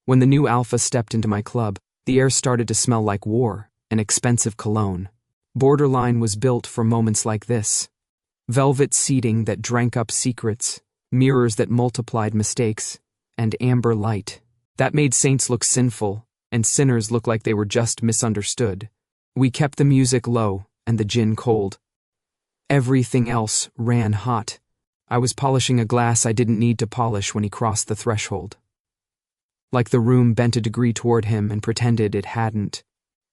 When the new alpha stepped into my club, the air started to smell like war, an expensive cologne. Borderline was built for moments like this. Velvet seating that drank up secrets, mirrors that multiplied mistakes, and amber light. That made saints look sinful, and sinners look like they were just misunderstood. We kept the music low, and the gin cold. Everything else ran hot. I was polishing a glass I didn't need to polish when he crossed the threshold. Like the room bent a degree toward him and pretended it hadn't.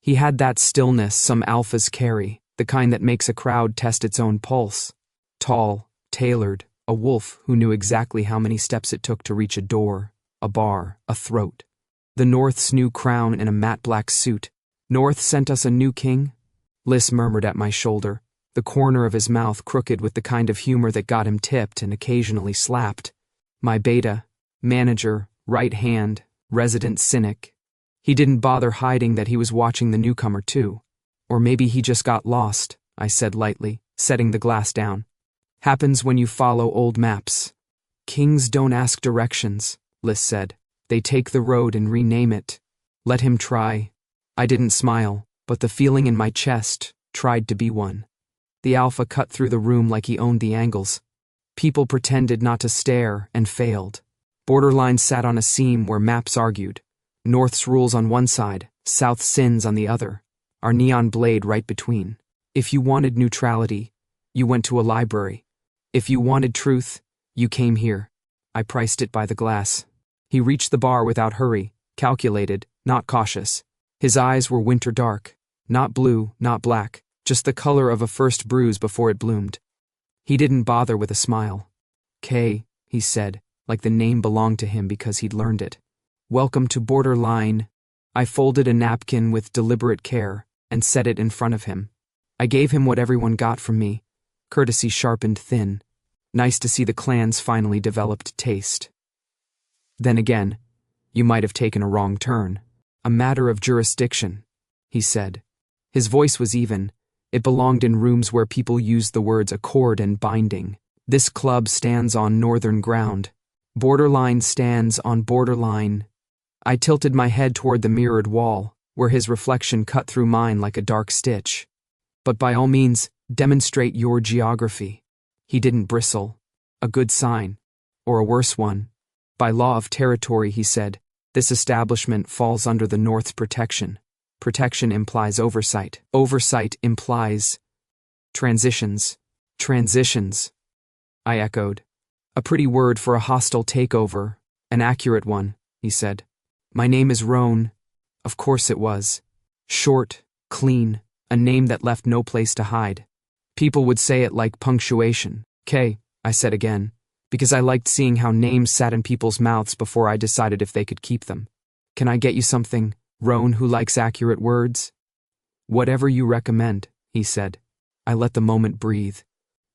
He had that stillness some alphas carry, the kind that makes a crowd test its own pulse. Tall, tailored, a wolf who knew exactly how many steps it took to reach a door, a bar, a throat. The North's new crown in a matte black suit. North sent us a new king? Liss murmured at my shoulder, the corner of his mouth crooked with the kind of humor that got him tipped and occasionally slapped. My beta, manager, right hand, resident cynic. He didn't bother hiding that he was watching the newcomer too. Or maybe he just got lost, I said lightly, setting the glass down. Happens when you follow old maps. Kings don't ask directions, Liss said. They take the road and rename it. Let him try. I didn't smile, but the feeling in my chest tried to be one. The alpha cut through the room like he owned the angles. People pretended not to stare and failed. Borderline sat on a seam where maps argued. North's rules on one side, South's sins on the other. Our neon blade right between. If you wanted neutrality, you went to a library. If you wanted truth, you came here. I priced it by the glass. He reached the bar without hurry, calculated, not cautious. His eyes were winter dark, not blue, not black, just the color of a first bruise before it bloomed. He didn't bother with a smile. "K," he said, like the name belonged to him because he'd learned it. "Welcome to Borderline." I folded a napkin with deliberate care and set it in front of him. I gave him what everyone got from me, courtesy sharpened thin. Nice to see the clan's finally developed taste. Then again, you might have taken a wrong turn. A matter of jurisdiction, he said. His voice was even. It belonged in rooms where people used the words accord and binding. This club stands on northern ground. Borderline stands on borderline. I tilted my head toward the mirrored wall, where his reflection cut through mine like a dark stitch. But by all means, demonstrate your geography. He didn't bristle. A good sign. Or a worse one. By law of territory, he said, this establishment falls under the North's protection. Protection implies oversight. Oversight implies transitions. Transitions, I echoed. A pretty word for a hostile takeover. An accurate one, he said. My name is Roan. Of course it was. Short, clean, a name that left no place to hide. People would say it like punctuation. K, I said again, because I liked seeing how names sat in people's mouths before I decided if they could keep them. Can I get you something, Roan, who likes accurate words? Whatever you recommend, he said. I let the moment breathe.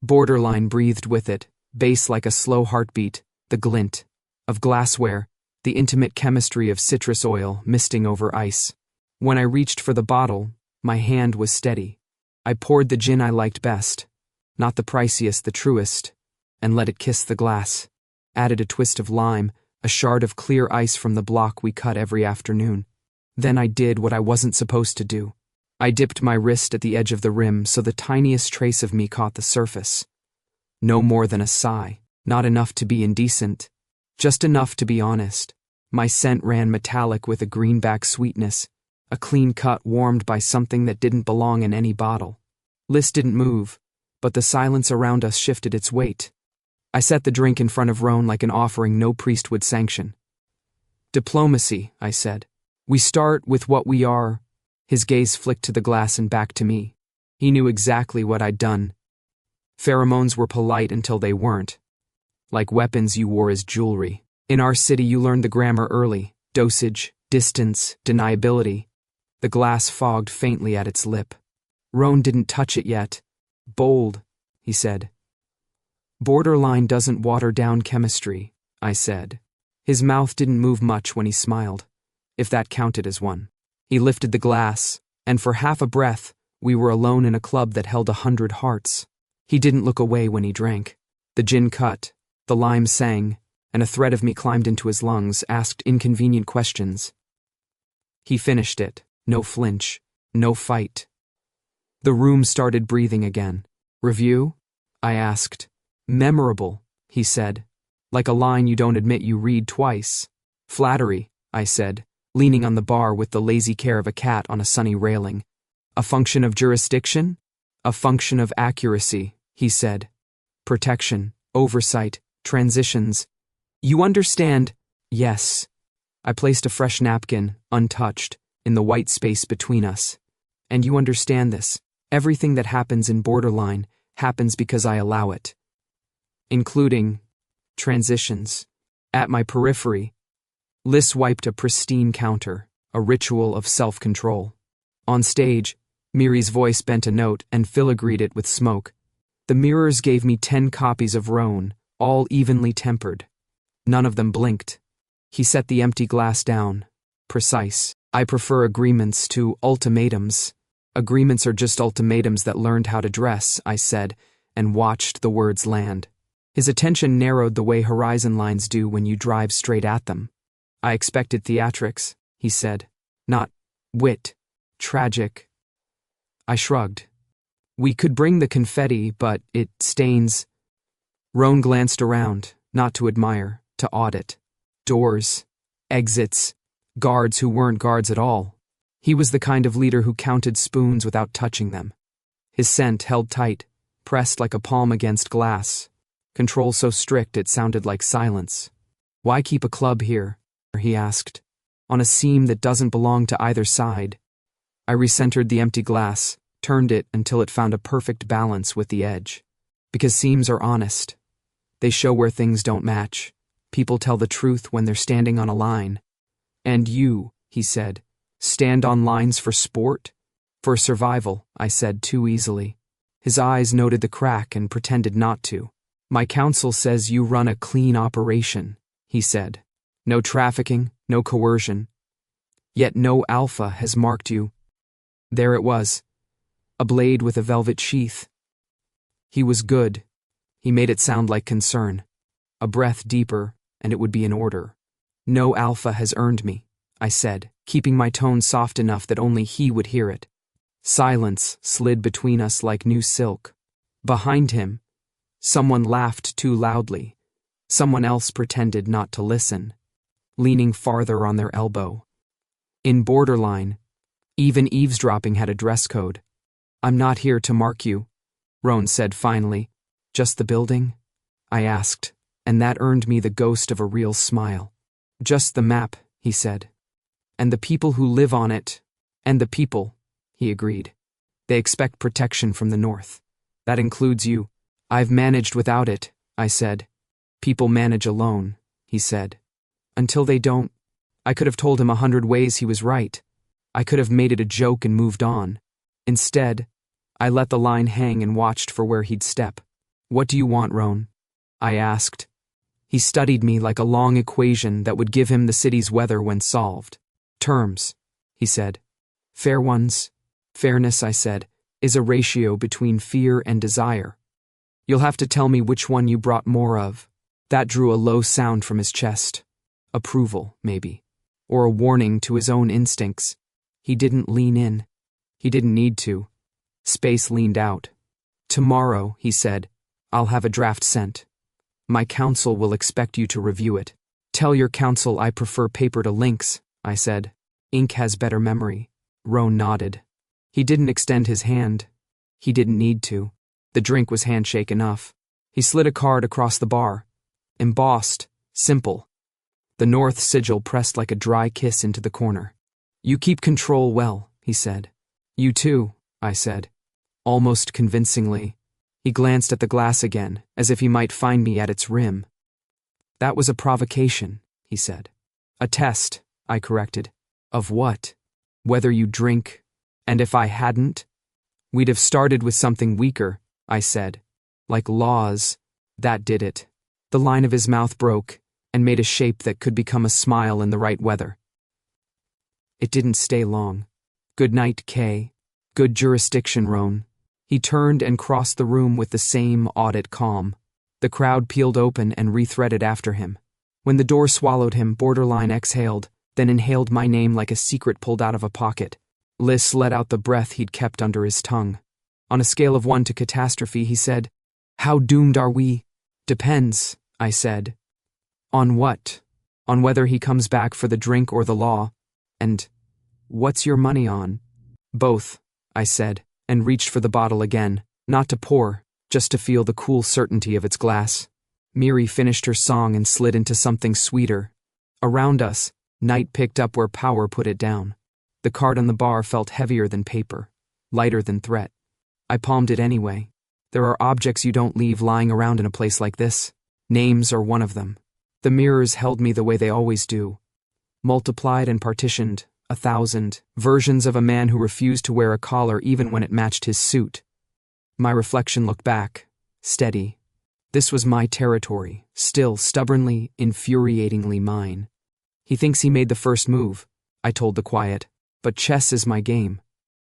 Borderline breathed with it, bass like a slow heartbeat, the glint of glassware, the intimate chemistry of citrus oil misting over ice. When I reached for the bottle, my hand was steady. I poured the gin I liked best, not the priciest, the truest, and let it kiss the glass. Added a twist of lime, a shard of clear ice from the block we cut every afternoon. Then I did what I wasn't supposed to do. I dipped my wrist at the edge of the rim so the tiniest trace of me caught the surface. No more than a sigh, not enough to be indecent, just enough to be honest. My scent ran metallic with a greenback sweetness, a clean cut warmed by something that didn't belong in any bottle. Liss didn't move, but the silence around us shifted its weight. I set the drink in front of Roan like an offering no priest would sanction. Diplomacy, I said. We start with what we are. His gaze flicked to the glass and back to me. He knew exactly what I'd done. Pheromones were polite until they weren't. Like weapons you wore as jewelry. In our city you learned the grammar early. Dosage, distance, deniability. The glass fogged faintly at its lip. Roan didn't touch it yet. Bold, he said. Borderline doesn't water down chemistry, I said. His mouth didn't move much when he smiled, if that counted as one. He lifted the glass, and for half a breath, we were alone in a club that held 100 hearts. He didn't look away when he drank. The gin cut, the lime sang, and a thread of me climbed into his lungs, asked inconvenient questions. He finished it. No flinch. No fight. The room started breathing again. Review? I asked. Memorable, he said. Like a line you don't admit you read twice. Flattery, I said, leaning on the bar with the lazy care of a cat on a sunny railing. A function of jurisdiction? A function of accuracy, he said. Protection, oversight, transitions. You understand? Yes. I placed a fresh napkin, untouched, in the white space between us. And you understand this. Everything that happens in Borderline happens because I allow it. Including transitions. At my periphery, Liz wiped a pristine counter, a ritual of self-control. On stage, Miri's voice bent a note and filigreed it with smoke. The mirrors gave me 10 copies of Roan, all evenly tempered. None of them blinked. He set the empty glass down. Precise. I prefer agreements to ultimatums. Agreements are just ultimatums that learned how to dress, I said, and watched the words land. His attention narrowed the way horizon lines do when you drive straight at them. I expected theatrics, he said. Not wit. Tragic. I shrugged. We could bring the confetti, but it stains. Roan glanced around, not to admire, to audit. Doors. Exits. Guards who weren't guards at all. He was the kind of leader who counted spoons without touching them. His scent held tight, pressed like a palm against glass. Control so strict it sounded like silence. Why keep a club here? He asked. On a seam that doesn't belong to either side. I recentered the empty glass, turned it until it found a perfect balance with the edge. Because seams are honest. They show where things don't match. People tell the truth when they're standing on a line. And you, he said, stand on lines for sport? For survival, I said too easily. His eyes noted the crack and pretended not to. My counsel says you run a clean operation, he said. No trafficking, no coercion. Yet no alpha has marked you. There it was. A blade with a velvet sheath. He was good. He made it sound like concern. A breath deeper, and it would be in order. No alpha has earned me, I said, keeping my tone soft enough that only he would hear it. Silence slid between us like new silk. Behind him, someone laughed too loudly. Someone else pretended not to listen, leaning farther on their elbow. In Borderline, even eavesdropping had a dress code. I'm not here to mark you, Roan said finally. Just the building? I asked, and that earned me the ghost of a real smile. Just the map, he said. And the people who live on it. And the people, he agreed. They expect protection from the north. That includes you. I've managed without it, I said. People manage alone, he said. Until they don't. I could have told him 100 ways he was right. I could have made it a joke and moved on. Instead, I let the line hang and watched for where he'd step. What do you want, Roan? I asked. He studied me like a long equation that would give him the city's weather when solved. Terms, he said. Fair ones. Fairness, I said, is a ratio between fear and desire. You'll have to tell me which one you brought more of. That drew a low sound from his chest. Approval, maybe. Or a warning to his own instincts. He didn't lean in. He didn't need to. Space leaned out. Tomorrow, he said, I'll have a draft sent. My counsel will expect you to review it. Tell your counsel I prefer paper to links, I said. Ink has better memory. Roan nodded. He didn't extend his hand. He didn't need to. The drink was handshake enough. He slid a card across the bar. Embossed. Simple. The north sigil pressed like a dry kiss into the corner. You keep control well, he said. You too, I said. Almost convincingly. He glanced at the glass again, as if he might find me at its rim. That was a provocation, he said. A test, I corrected. Of what? Whether you drink. And if I hadn't? We'd have started with something weaker, I said. Like laws. That did it. The line of his mouth broke, and made a shape that could become a smile in the right weather. It didn't stay long. Good night, Kay. Good jurisdiction, Roan. He turned and crossed the room with the same audit calm. The crowd peeled open and rethreaded after him. When the door swallowed him, Borderline exhaled, then inhaled my name like a secret pulled out of a pocket. Liss let out the breath he'd kept under his tongue. On a scale of 1 to catastrophe, he said, "How doomed are we?" "Depends," I said. "On what?" "On whether he comes back for the drink or the law." "And what's your money on?" "Both," I said, and reached for the bottle again, not to pour, just to feel the cool certainty of its glass. Miri finished her song and slid into something sweeter. Around us, night picked up where power put it down. The card on the bar felt heavier than paper, lighter than threat. I palmed it anyway. There are objects you don't leave lying around in a place like this. Names are one of them. The mirrors held me the way they always do. Multiplied and partitioned, 1,000 versions of a man who refused to wear a collar even when it matched his suit. My reflection looked back, steady. This was my territory, still stubbornly, infuriatingly mine. "He thinks he made the first move," I told the quiet, "but chess is my game."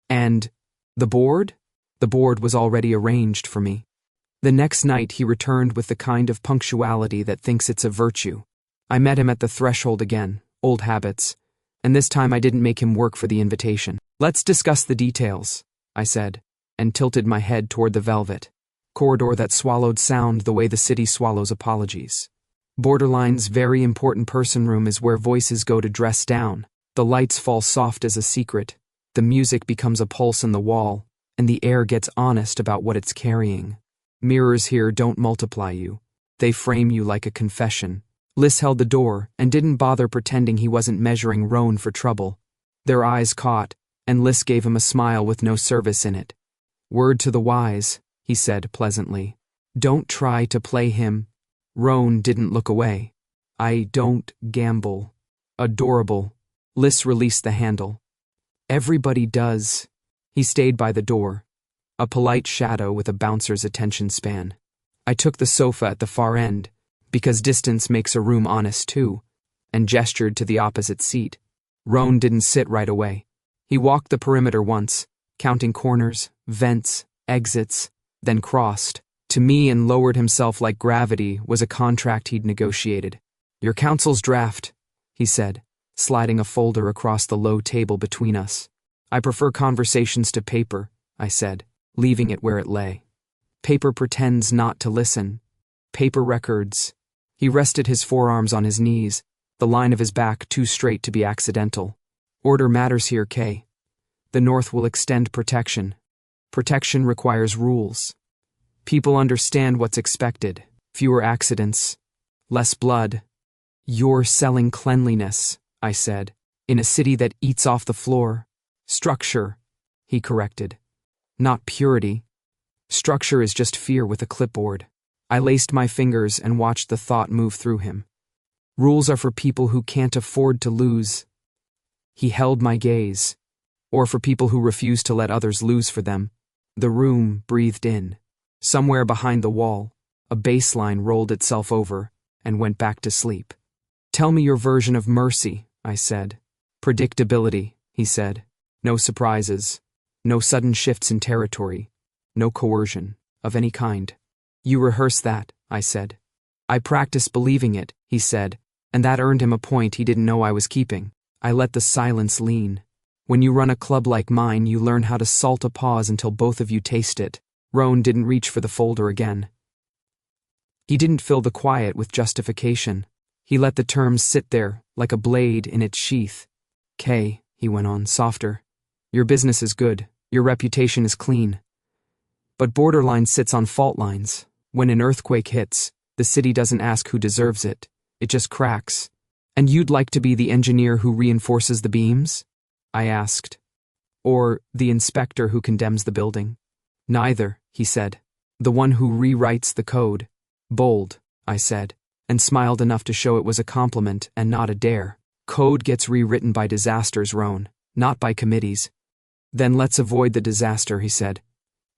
"And the board?" "The board was already arranged for me." The next night he returned with the kind of punctuality that thinks it's a virtue. I met him at the threshold again, old habits, and this time I didn't make him work for the invitation. "Let's discuss the details," I said, and tilted my head toward the velvet corridor that swallowed sound the way the city swallows apologies. Borderline's very important person room is where voices go to dress down. The lights fall soft as a secret, the music becomes a pulse in the wall, and the air gets honest about what it's carrying. Mirrors here don't multiply you. They frame you like a confession. Liss held the door and didn't bother pretending he wasn't measuring Roan for trouble. Their eyes caught, and Liss gave him a smile with no service in it. "Word to the wise," he said pleasantly. "Don't try to play him." Roan didn't look away. "I don't gamble." Adorable. Liss released the handle. "Everybody does." He stayed by the door, a polite shadow with a bouncer's attention span. I took the sofa at the far end, because distance makes a room honest too, and gestured to the opposite seat. Roan didn't sit right away. He walked the perimeter once, counting corners, vents, exits, then crossed. To me, and lowered himself like gravity was a contract he'd negotiated. "Your counsel's draft," he said, sliding a folder across the low table between us. "I prefer conversations to paper," I said, leaving it where it lay. "Paper pretends not to listen. Paper records." He rested his forearms on his knees, the line of his back too straight to be accidental. "Order matters here, Kay. The North will extend protection. Protection requires rules. People understand what's expected. Fewer accidents. Less blood." "You're selling cleanliness," I said, "in a city that eats off the floor." "Structure," he corrected. "Not purity. Structure is just fear with a clipboard." I laced my fingers and watched the thought move through him. "Rules are for people who can't afford to lose." He held my gaze. "Or for people who refuse to let others lose for them." The room breathed in. Somewhere behind the wall, a baseline rolled itself over and went back to sleep. "Tell me your version of mercy," I said. "Predictability," he said. "No surprises. No sudden shifts in territory. No coercion of any kind." "You rehearse that," I said. "I practice believing it," he said, and that earned him a point he didn't know I was keeping. I let the silence lean. "When you run a club like mine, you learn how to salt a pause until both of you taste it." Roan didn't reach for the folder again. He didn't fill the quiet with justification. He let the terms sit there, like a blade in its sheath. "Kay," he went on, softer, "your business is good. Your reputation is clean. But Borderline sits on fault lines. When an earthquake hits, the city doesn't ask who deserves it. It just cracks. And you'd like to be the engineer who reinforces the beams?" I asked. "Or the inspector who condemns the building?" "Neither," he said. "The one who rewrites the code." "Bold," I said, and smiled enough to show it was a compliment and not a dare. "Code gets rewritten by disasters, Roan, not by committees." "Then let's avoid the disaster," he said.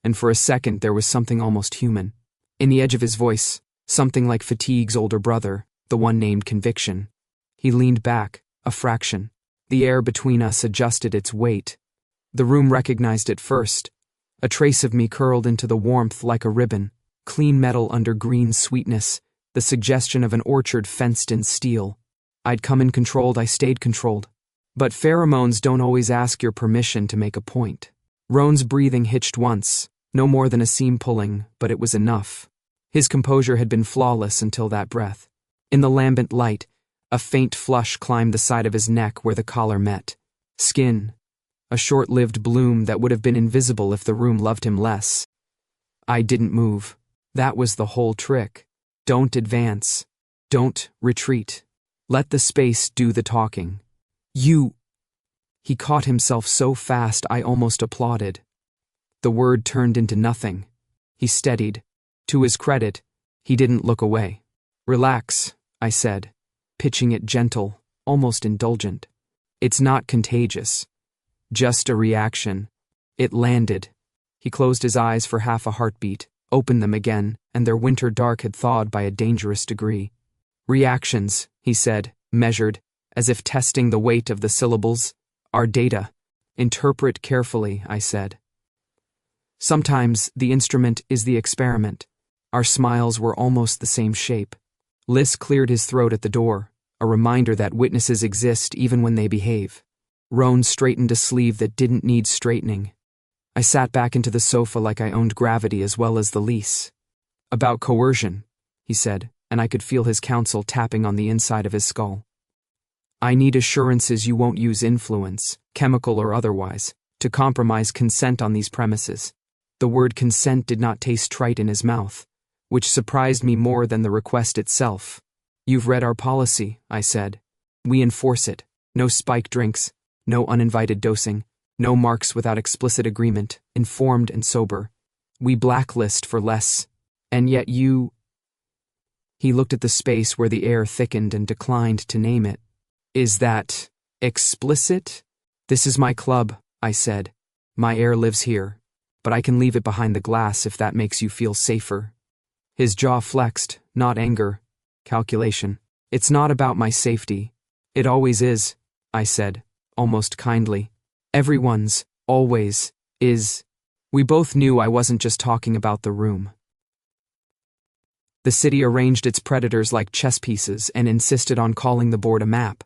And for a second there was something almost human. In the edge of his voice, something like Fatigue's older brother, the one named Conviction. He leaned back, a fraction. The air between us adjusted its weight. The room recognized it first. A trace of me curled into the warmth like a ribbon, clean metal under green sweetness, the suggestion of an orchard fenced in steel. I'd come in controlled, I stayed controlled. But pheromones don't always ask your permission to make a point. Roan's breathing hitched once, no more than a seam pulling, but it was enough. His composure had been flawless until that breath. In the lambent light, a faint flush climbed the side of his neck where the collar met. Skin. A short-lived bloom that would have been invisible if the room loved him less. I didn't move. That was the whole trick. Don't advance. Don't retreat. Let the space do the talking. You. He caught himself so fast I almost applauded. The word turned into nothing. He steadied. To his credit, he didn't look away. Relax, I said, pitching it gentle, almost indulgent. It's not contagious. Just a reaction. It landed. He closed his eyes for half a heartbeat, opened them again, and their winter dark had thawed by a dangerous degree. Reactions, he said, measured, as if testing the weight of the syllables, are data. Interpret carefully, I said. Sometimes the instrument is the experiment. Our smiles were almost the same shape. Liss cleared his throat at the door, a reminder that witnesses exist even when they behave. Roan straightened a sleeve that didn't need straightening. I sat back into the sofa like I owned gravity as well as the lease. About coercion, he said, and I could feel his counsel tapping on the inside of his skull. I need assurances you won't use influence, chemical or otherwise, to compromise consent on these premises. The word consent did not taste trite in his mouth, which surprised me more than the request itself. You've read our policy, I said. We enforce it. No spike drinks, no uninvited dosing, no marks without explicit agreement, informed and sober. We blacklist for less, and yet you... He looked at the space where the air thickened and declined to name it. Is that explicit? This is my club, I said. My air lives here, but I can leave it behind the glass if that makes you feel safer. His jaw flexed, not anger, calculation. It's not about my safety. It always is, I said, almost kindly. Everyone's, always, is. We both knew I wasn't just talking about the room. The city arranged its predators like chess pieces and insisted on calling the board a map.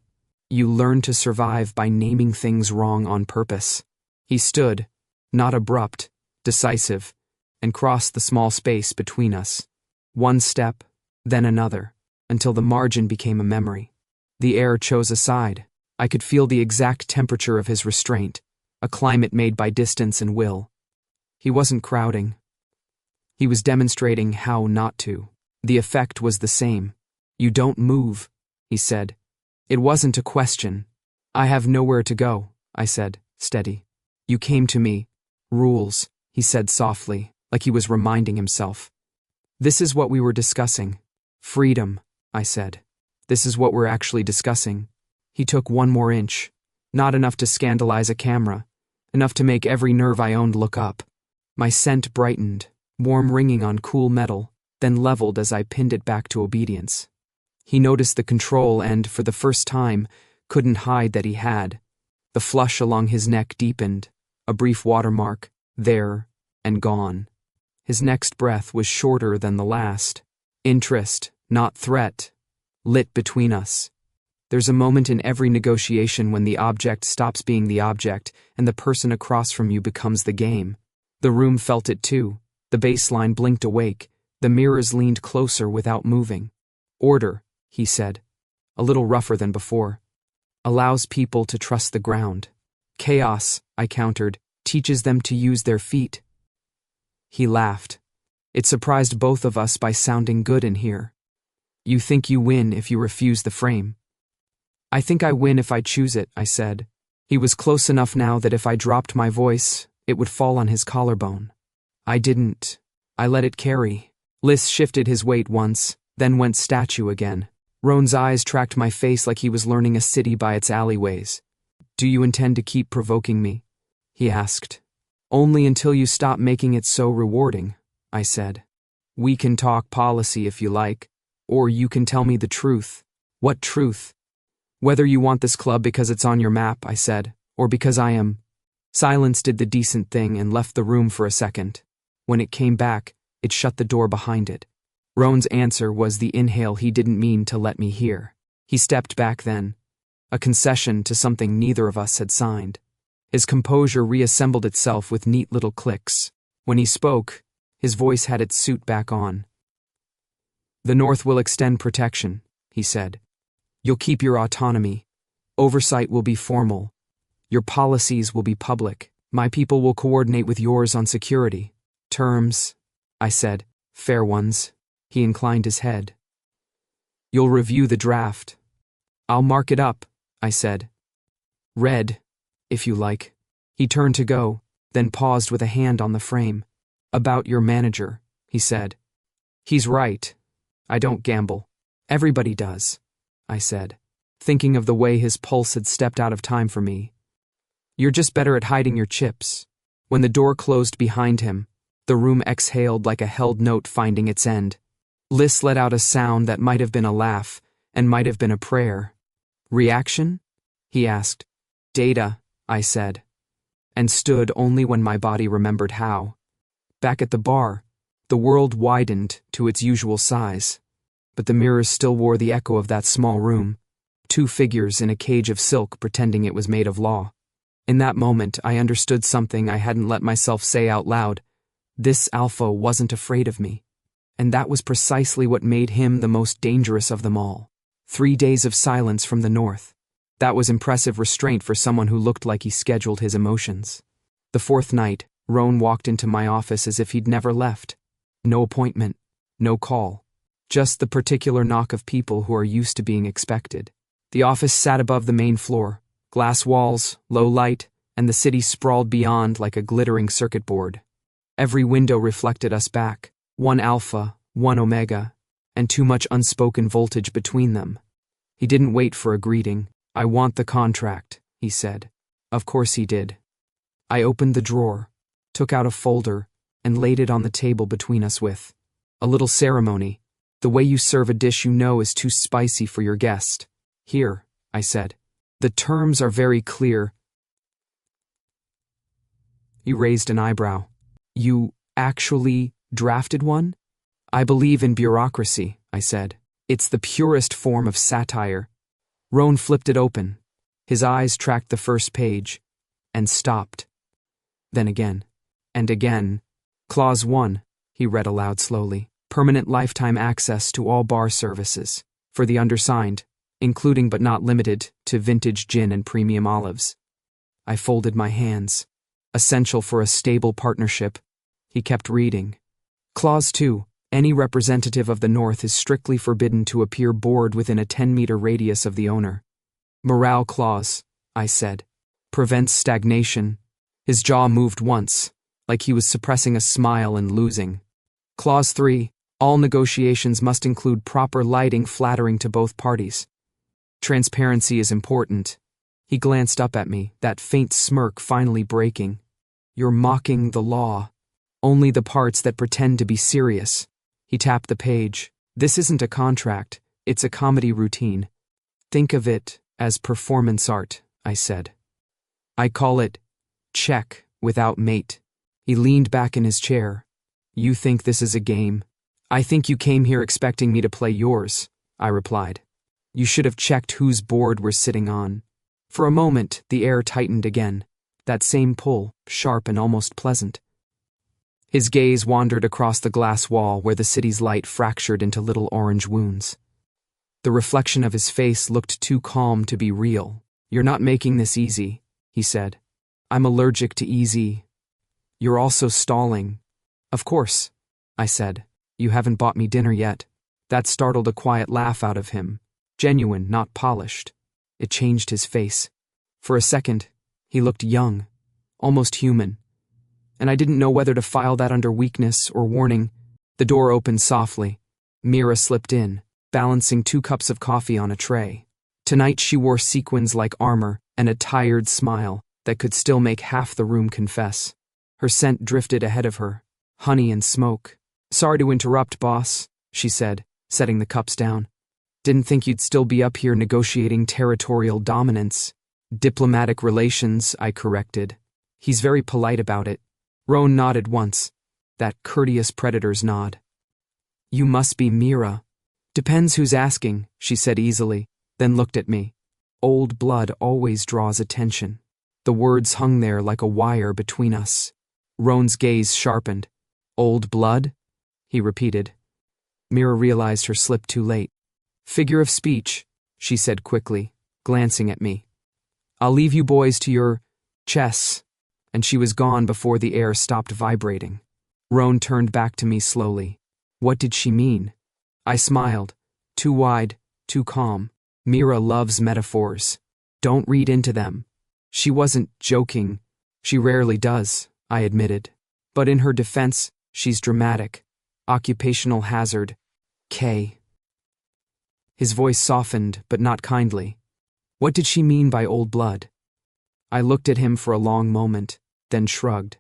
You learn to survive by naming things wrong on purpose. He stood, not abrupt, decisive, and crossed the small space between us. One step, then another, until the margin became a memory. The air chose a side. I could feel the exact temperature of his restraint, a climate made by distance and will. He wasn't crowding. He was demonstrating how not to. The effect was the same. You don't move, he said. It wasn't a question. I have nowhere to go, I said, steady. You came to me. Rules, he said softly, like he was reminding himself. This is what we were discussing. Freedom, I said. This is what we're actually discussing. He took one more inch. Not enough to scandalize a camera. Enough to make every nerve I owned look up. My scent brightened, warm ringing on cool metal, then leveled as I pinned it back to obedience. He noticed the control and, for the first time, couldn't hide that he had. The flush along his neck deepened, a brief watermark, there, and gone. His next breath was shorter than the last. Interest, not threat, lit between us. There's a moment in every negotiation when the object stops being the object and the person across from you becomes the game. The room felt it too. The baseline blinked awake. The mirrors leaned closer without moving. Order, he said, a little rougher than before, allows people to trust the ground. Chaos, I countered, teaches them to use their feet. He laughed. It surprised both of us by sounding good in here. You think you win if you refuse the frame. I think I win if I choose it, I said. He was close enough now that if I dropped my voice, it would fall on his collarbone. I didn't. I let it carry. Liss shifted his weight once, then went statue again. Roan's eyes tracked my face like he was learning a city by its alleyways. Do you intend to keep provoking me? He asked. Only until you stop making it so rewarding, I said. We can talk policy if you like, or you can tell me the truth. What truth? Whether you want this club because it's on your map, I said, or because I am. Silence did the decent thing and left the room for a second. When it came back, it shut the door behind it. Roan's answer was the inhale he didn't mean to let me hear. He stepped back then, a concession to something neither of us had signed. His composure reassembled itself with neat little clicks. When he spoke, his voice had its suit back on. "The North will extend protection," he said. "You'll keep your autonomy. Oversight will be formal. Your policies will be public. My people will coordinate with yours on security. Terms," I said, "fair ones." He inclined his head. "You'll review the draft." "I'll mark it up," I said. "Red, if you like." He turned to go, then paused with a hand on the frame. "About your manager," he said. "He's right. I don't gamble." "Everybody does," I said, thinking of the way his pulse had stepped out of time for me. "You're just better at hiding your chips." When the door closed behind him, the room exhaled like a held note finding its end. Liz let out a sound that might have been a laugh and might have been a prayer. "Reaction?" he asked. "Data," I said, and stood only when my body remembered how. Back at the bar, the world widened to its usual size, but the mirrors still wore the echo of that small room, two figures in a cage of silk pretending it was made of law. In that moment, I understood something I hadn't let myself say out loud. This alpha wasn't afraid of me, and that was precisely what made him the most dangerous of them all. 3 days of silence from the North. That was impressive restraint for someone who looked like he scheduled his emotions. The fourth night, Roan walked into my office as if he'd never left. No appointment, no call. Just the particular knock of people who are used to being expected. The office sat above the main floor, glass walls, low light, and the city sprawled beyond like a glittering circuit board. Every window reflected us back, one alpha, one omega, and too much unspoken voltage between them. He didn't wait for a greeting. "I want the contract," he said. Of course he did. I opened the drawer, took out a folder, and laid it on the table between us with a little ceremony, the way you serve a dish you know is too spicy for your guest. "Here," I said. "The terms are very clear." He raised an eyebrow. "You actually drafted one?" "I believe in bureaucracy," I said. "It's the purest form of satire." Roan flipped it open. His eyes tracked the first page, and stopped. Then again, and again. "Clause 1, he read aloud slowly. "Permanent lifetime access to all bar services, for the undersigned, including but not limited to vintage gin and premium olives." I folded my hands. "Essential for a stable partnership." He kept reading. "Clause 2, any representative of the North is strictly forbidden to appear bored within a 10-meter radius of the owner." "Morale clause," I said. "Prevents stagnation." His jaw moved once, like he was suppressing a smile and losing. "Clause 3, all negotiations must include proper lighting flattering to both parties. Transparency is important." He glanced up at me, that faint smirk finally breaking. "You're mocking the law. Only the parts that pretend to be serious." He tapped the page. "This isn't a contract, it's a comedy routine. Think of it as performance art," I said. "I call it check without mate." He leaned back in his chair. "You think this is a game?" "I think you came here expecting me to play yours," I replied. "You should have checked whose board we're sitting on." For a moment, the air tightened again. That same pull, sharp and almost pleasant. His gaze wandered across the glass wall where the city's light fractured into little orange wounds. The reflection of his face looked too calm to be real. "You're not making this easy," he said. "I'm allergic to easy. You're also stalling." "Of course," I said. "You haven't bought me dinner yet." That startled a quiet laugh out of him. Genuine, not polished. It changed his face. For a second, he looked young, almost human. And I didn't know whether to file that under weakness or warning. The door opened softly. Mira slipped in, balancing 2 cups of coffee on a tray. Tonight she wore sequins like armor and a tired smile that could still make half the room confess. Her scent drifted ahead of her, honey and smoke. "Sorry to interrupt, boss," she said, setting the cups down. "Didn't think you'd still be up here negotiating territorial dominance." "Diplomatic relations," I corrected. "He's very polite about it." Roan nodded once, that courteous predator's nod. You must be Mira. Depends who's asking, she said easily, then looked at me. Old blood always draws attention. The words hung there like a wire between us. Roan's gaze sharpened. Old blood? He repeated. Mira realized her slip too late. Figure of speech, she said quickly, glancing at me. I'll leave you boys to your chess. And she was gone before the air stopped vibrating. Roan turned back to me slowly. What did she mean? I smiled. Too wide, too calm. Mira loves metaphors. Don't read into them. She wasn't joking. She rarely does, I admitted. But in her defense, she's dramatic. Occupational hazard. K. His voice softened, but not kindly. What did she mean by old blood? I looked at him for a long moment, then shrugged.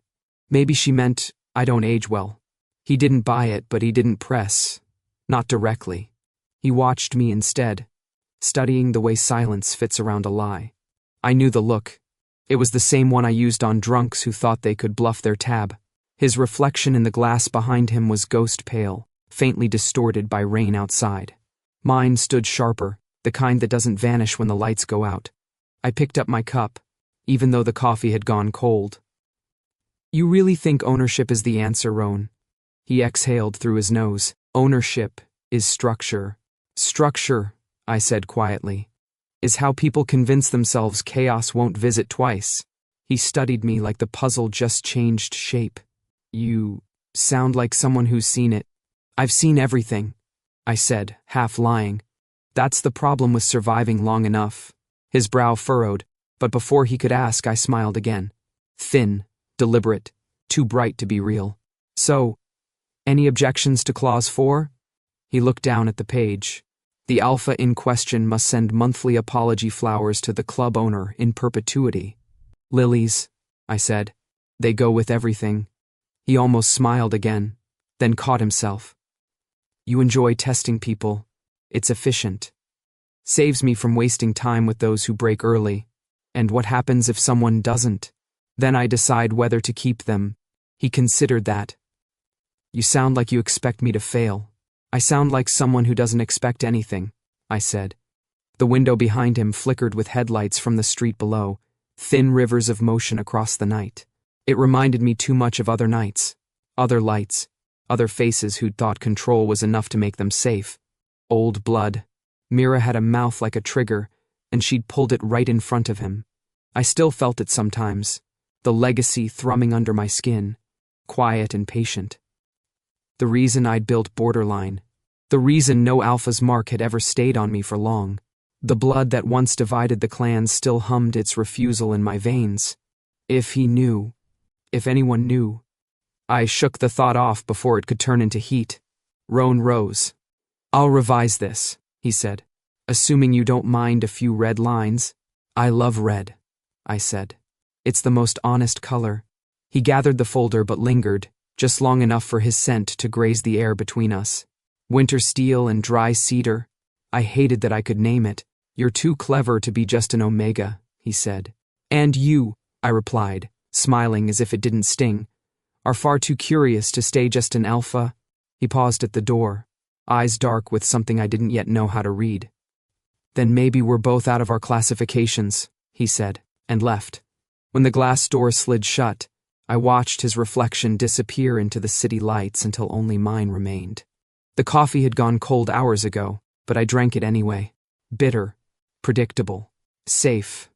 Maybe she meant, I don't age well. He didn't buy it, but he didn't press. Not directly. He watched me instead, studying the way silence fits around a lie. I knew the look. It was the same one I used on drunks who thought they could bluff their tab. His reflection in the glass behind him was ghost pale, faintly distorted by rain outside. Mine stood sharper, the kind that doesn't vanish when the lights go out. I picked up my cup, even though the coffee had gone cold. You really think ownership is the answer, Roan? He exhaled through his nose. Ownership is structure. Structure, I said quietly, is how people convince themselves chaos won't visit twice. He studied me like the puzzle just changed shape. You sound like someone who's seen it. I've seen everything, I said, half lying. That's the problem with surviving long enough. His brow furrowed, but before he could ask, I smiled again. Thin, deliberate, too bright to be real. So, any objections to Clause 4? He looked down at the page. The alpha in question must send monthly apology flowers to the club owner in perpetuity. Lilies, I said. They go with everything. He almost smiled again, then caught himself. You enjoy testing people. It's efficient. Saves me from wasting time with those who break early. And what happens if someone doesn't? Then I decide whether to keep them. He considered that. You sound like you expect me to fail. I sound like someone who doesn't expect anything, I said. The window behind him flickered with headlights from the street below, thin rivers of motion across the night. It reminded me too much of other nights, other lights, other faces who'd thought control was enough to make them safe. Old blood. Mira had a mouth like a trigger, and she'd pulled it right in front of him. I still felt it sometimes, the legacy thrumming under my skin, quiet and patient. The reason I'd built Borderline, the reason no alpha's mark had ever stayed on me for long. The blood that once divided the clans still hummed its refusal in my veins. If he knew, if anyone knew. I shook the thought off before it could turn into heat. Roan rose. I'll revise this, he said, assuming you don't mind a few red lines. I love red, I said. It's the most honest color. He gathered the folder but lingered, just long enough for his scent to graze the air between us. Winter steel and dry cedar. I hated that I could name it. You're too clever to be just an omega, he said. And you, I replied, smiling as if it didn't sting, are far too curious to stay just an alpha. He paused at the door, eyes dark with something I didn't yet know how to read. Then maybe we're both out of our classifications, he said, and left. When the glass door slid shut, I watched his reflection disappear into the city lights until only mine remained. The coffee had gone cold hours ago, but I drank it anyway. Bitter, predictable, safe.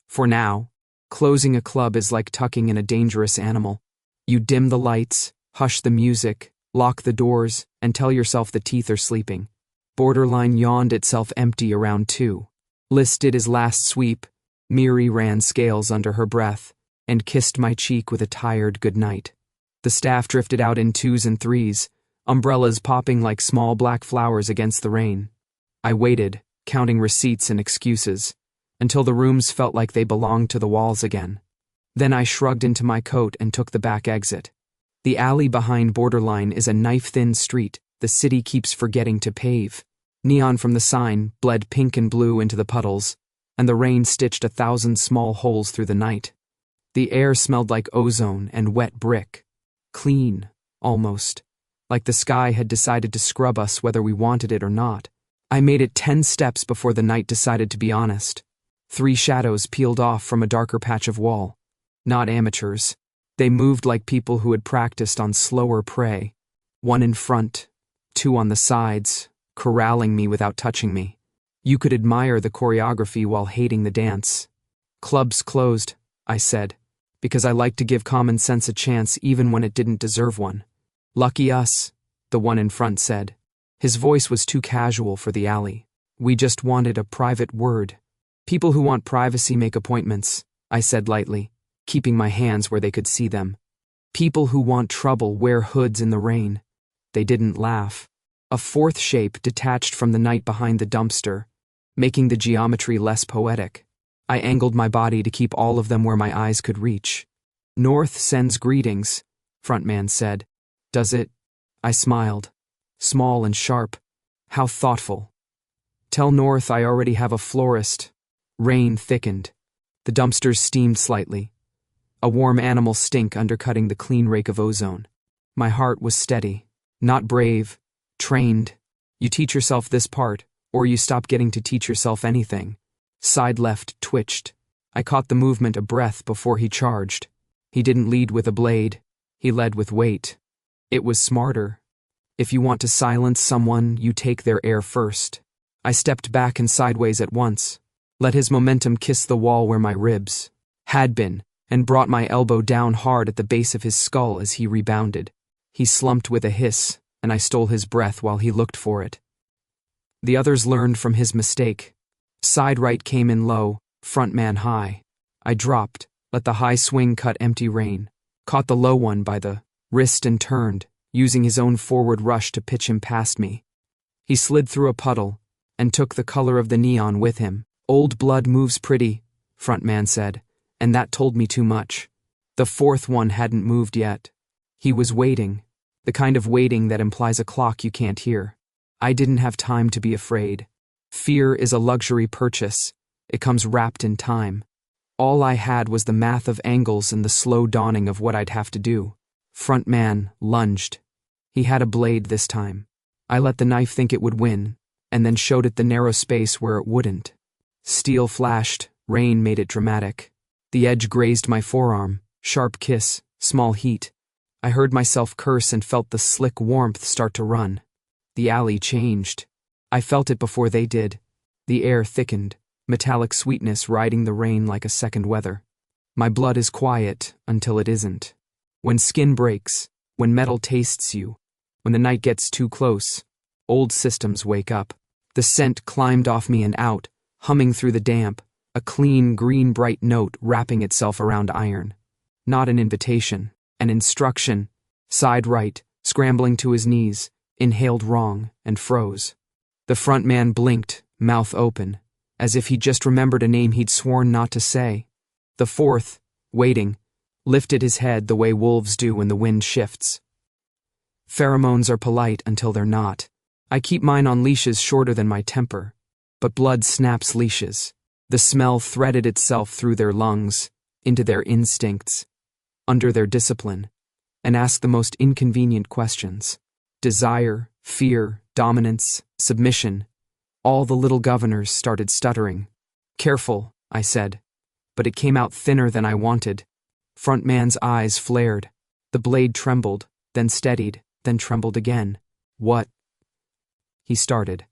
For now, closing a club is like tucking in a dangerous animal. You dim the lights, hush the music, lock the doors, and tell yourself the teeth are sleeping. Borderline yawned itself empty around 2. Liz did his last sweep. Miri ran scales under her breath and kissed my cheek with a tired goodnight. The staff drifted out in 2s and 3s, umbrellas popping like small black flowers against the rain. I waited, counting receipts and excuses, until the rooms felt like they belonged to the walls again. Then I shrugged into my coat and took the back exit. The alley behind Borderline is a knife-thin street the city keeps forgetting to pave. Neon from the sign bled pink and blue into the puddles, and the rain stitched 1,000 small holes through the night. The air smelled like ozone and wet brick. Clean, almost. like the sky had decided to scrub us whether we wanted it or not. I made it 10 steps before the night decided to be honest. 3 shadows peeled off from a darker patch of wall. Not amateurs. They moved like people who had practiced on slower prey. 1 in front, 2 on the sides, corralling me without touching me. You could admire the choreography while hating the dance. "Club's closed," I said, because I like to give common sense a chance even when it didn't deserve one. "Lucky us," the one in front said. His voice was too casual for the alley. "We just wanted a private word." "People who want privacy make appointments," I said lightly, keeping my hands where they could see them. "People who want trouble wear hoods in the rain." They didn't laugh. A 4th shape detached from the night behind the dumpster, making the geometry less poetic. I angled my body to keep all of them where my eyes could reach. "North sends greetings," Frontman said. "Does it?" I smiled. Small and sharp. How thoughtful. "Tell North I already have a florist." Rain thickened. The dumpsters steamed slightly. A warm animal stink undercutting the clean rake of ozone. My heart was steady. Not brave. Trained. You teach yourself this part, or you stop getting to teach yourself anything. Side left twitched. I caught the movement a breath before he charged. He didn't lead with a blade. He led with weight. It was smarter. If you want to silence someone, you take their air first. I stepped back and sideways at once. Let his momentum kiss the wall where my ribs had been, and brought my elbow down hard at the base of his skull as he rebounded. He slumped with a hiss, and I stole his breath while he looked for it. The others learned from his mistake. Side right came in low, front man high. I dropped, let the high swing cut empty rain, caught the low one by the wrist and turned, using his own forward rush to pitch him past me. He slid through a puddle, and took the color of the neon with him. "Old blood moves pretty," front man said, and that told me too much. The 4th one hadn't moved yet. He was waiting, the kind of waiting that implies a clock you can't hear. I didn't have time to be afraid. Fear is a luxury purchase. It comes wrapped in time. All I had was the math of angles and the slow dawning of what I'd have to do. Front man lunged. He had a blade this time. I let the knife think it would win, and then showed it the narrow space where it wouldn't. Steel flashed, rain made it dramatic. The edge grazed my forearm, sharp kiss, small heat. I heard myself curse and felt the slick warmth start to run. The alley changed. I felt it before they did. The air thickened, metallic sweetness riding the rain like a second weather. My blood is quiet until it isn't. When skin breaks, when metal tastes you, when the night gets too close, old systems wake up. The scent climbed off me and out, humming through the damp, a clean, green, bright note wrapping itself around iron. Not an invitation, an instruction. Side right, scrambling to his knees, inhaled wrong and froze. The front man blinked, mouth open, as if he'd just remembered a name he'd sworn not to say. The 4th, waiting, lifted his head the way wolves do when the wind shifts. Pheromones are polite until they're not. I keep mine on leashes shorter than my temper, but blood snaps leashes. The smell threaded itself through their lungs, into their instincts, under their discipline, and asked the most inconvenient questions. Desire, fear, dominance, submission. All the little governors started stuttering. "Careful," I said, but it came out thinner than I wanted. Front man's eyes flared. The blade trembled, then steadied, then trembled again. "What?" he started.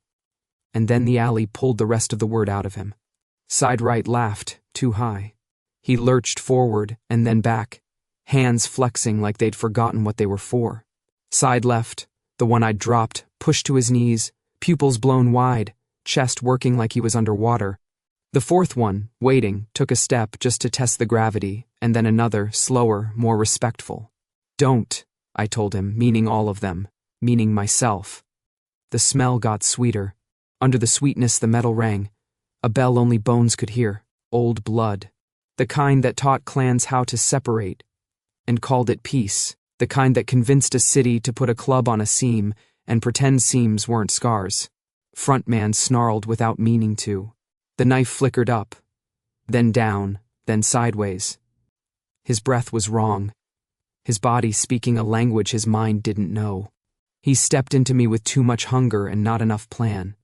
And then the alley pulled the rest of the word out of him. Side right laughed, too high. He lurched forward and then back, hands flexing like they'd forgotten what they were for. Side left, the one I'd dropped, pushed to his knees, pupils blown wide, chest working like he was underwater. The 4th one, waiting, took a step just to test the gravity, and then another, slower, more respectful. "Don't," I told him, meaning all of them, meaning myself. The smell got sweeter. Under the sweetness the metal rang, a bell only bones could hear, old blood. The kind that taught clans how to separate, and called it peace. The kind that convinced a city to put a club on a seam and pretend seams weren't scars. Front man snarled without meaning to. The knife flickered up, then down, then sideways. His breath was wrong, his body speaking a language his mind didn't know. He stepped into me with too much hunger and not enough plan.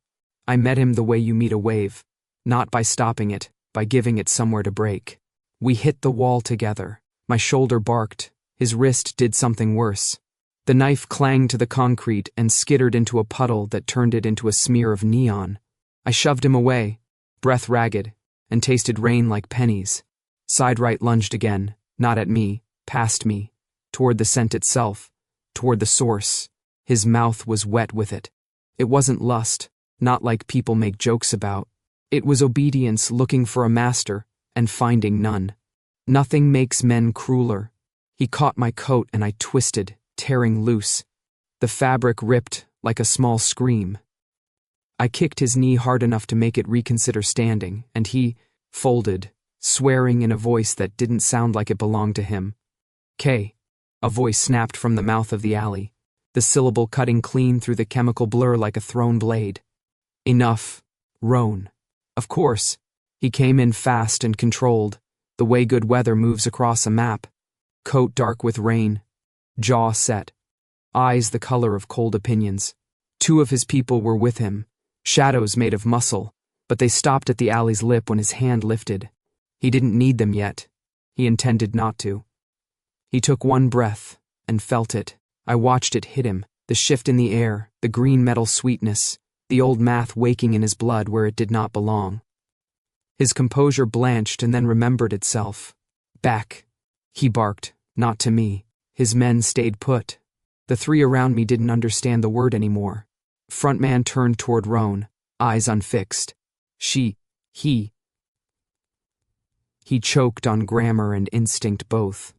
I met him the way you meet a wave, not by stopping it, by giving it somewhere to break. We hit the wall together. My shoulder barked. His wrist did something worse. The knife clanged to the concrete and skittered into a puddle that turned it into a smear of neon. I shoved him away, breath ragged, and tasted rain like pennies. Side right lunged again, not at me, past me, toward the scent itself, toward the source. His mouth was wet with it. It wasn't lust, not like people make jokes about. It was obedience looking for a master and finding none. Nothing makes men crueler. He caught my coat and I twisted, tearing loose. The fabric ripped like a small scream. I kicked his knee hard enough to make it reconsider standing, and he folded, swearing in a voice that didn't sound like it belonged to him. K. A voice snapped from the mouth of the alley, the syllable cutting clean through the chemical blur like a thrown blade. Enough. Roan. Of course. He came in fast and controlled, the way good weather moves across a map. Coat dark with rain. Jaw set. Eyes the color of cold opinions. 2 of his people were with him, shadows made of muscle, but they stopped at the alley's lip when his hand lifted. He didn't need them yet. He intended not to. He took one breath and felt it. I watched it hit him, the shift in the air, the green metal sweetness, the old math waking in his blood where it did not belong. His composure blanched and then remembered itself. Back. He barked, not to me. His men stayed put. The 3 around me didn't understand the word anymore. Frontman turned toward Roan, eyes unfixed. He choked on grammar and instinct both.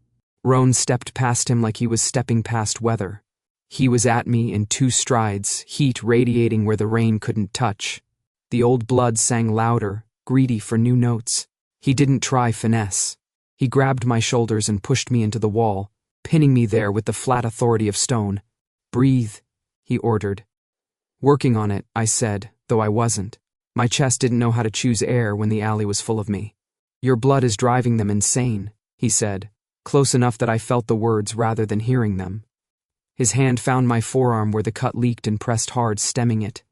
Roan stepped past him like he was stepping past weather. He was at me in 2 strides, heat radiating where the rain couldn't touch. The old blood sang louder, greedy for new notes. He didn't try finesse. He grabbed my shoulders and pushed me into the wall, pinning me there with the flat authority of stone. Breathe, he ordered. Working on it, I said, though I wasn't. My chest didn't know how to choose air when the alley was full of me. Your blood is driving them insane, he said, close enough that I felt the words rather than hearing them. His hand found my forearm where the cut leaked and pressed hard, stemming it.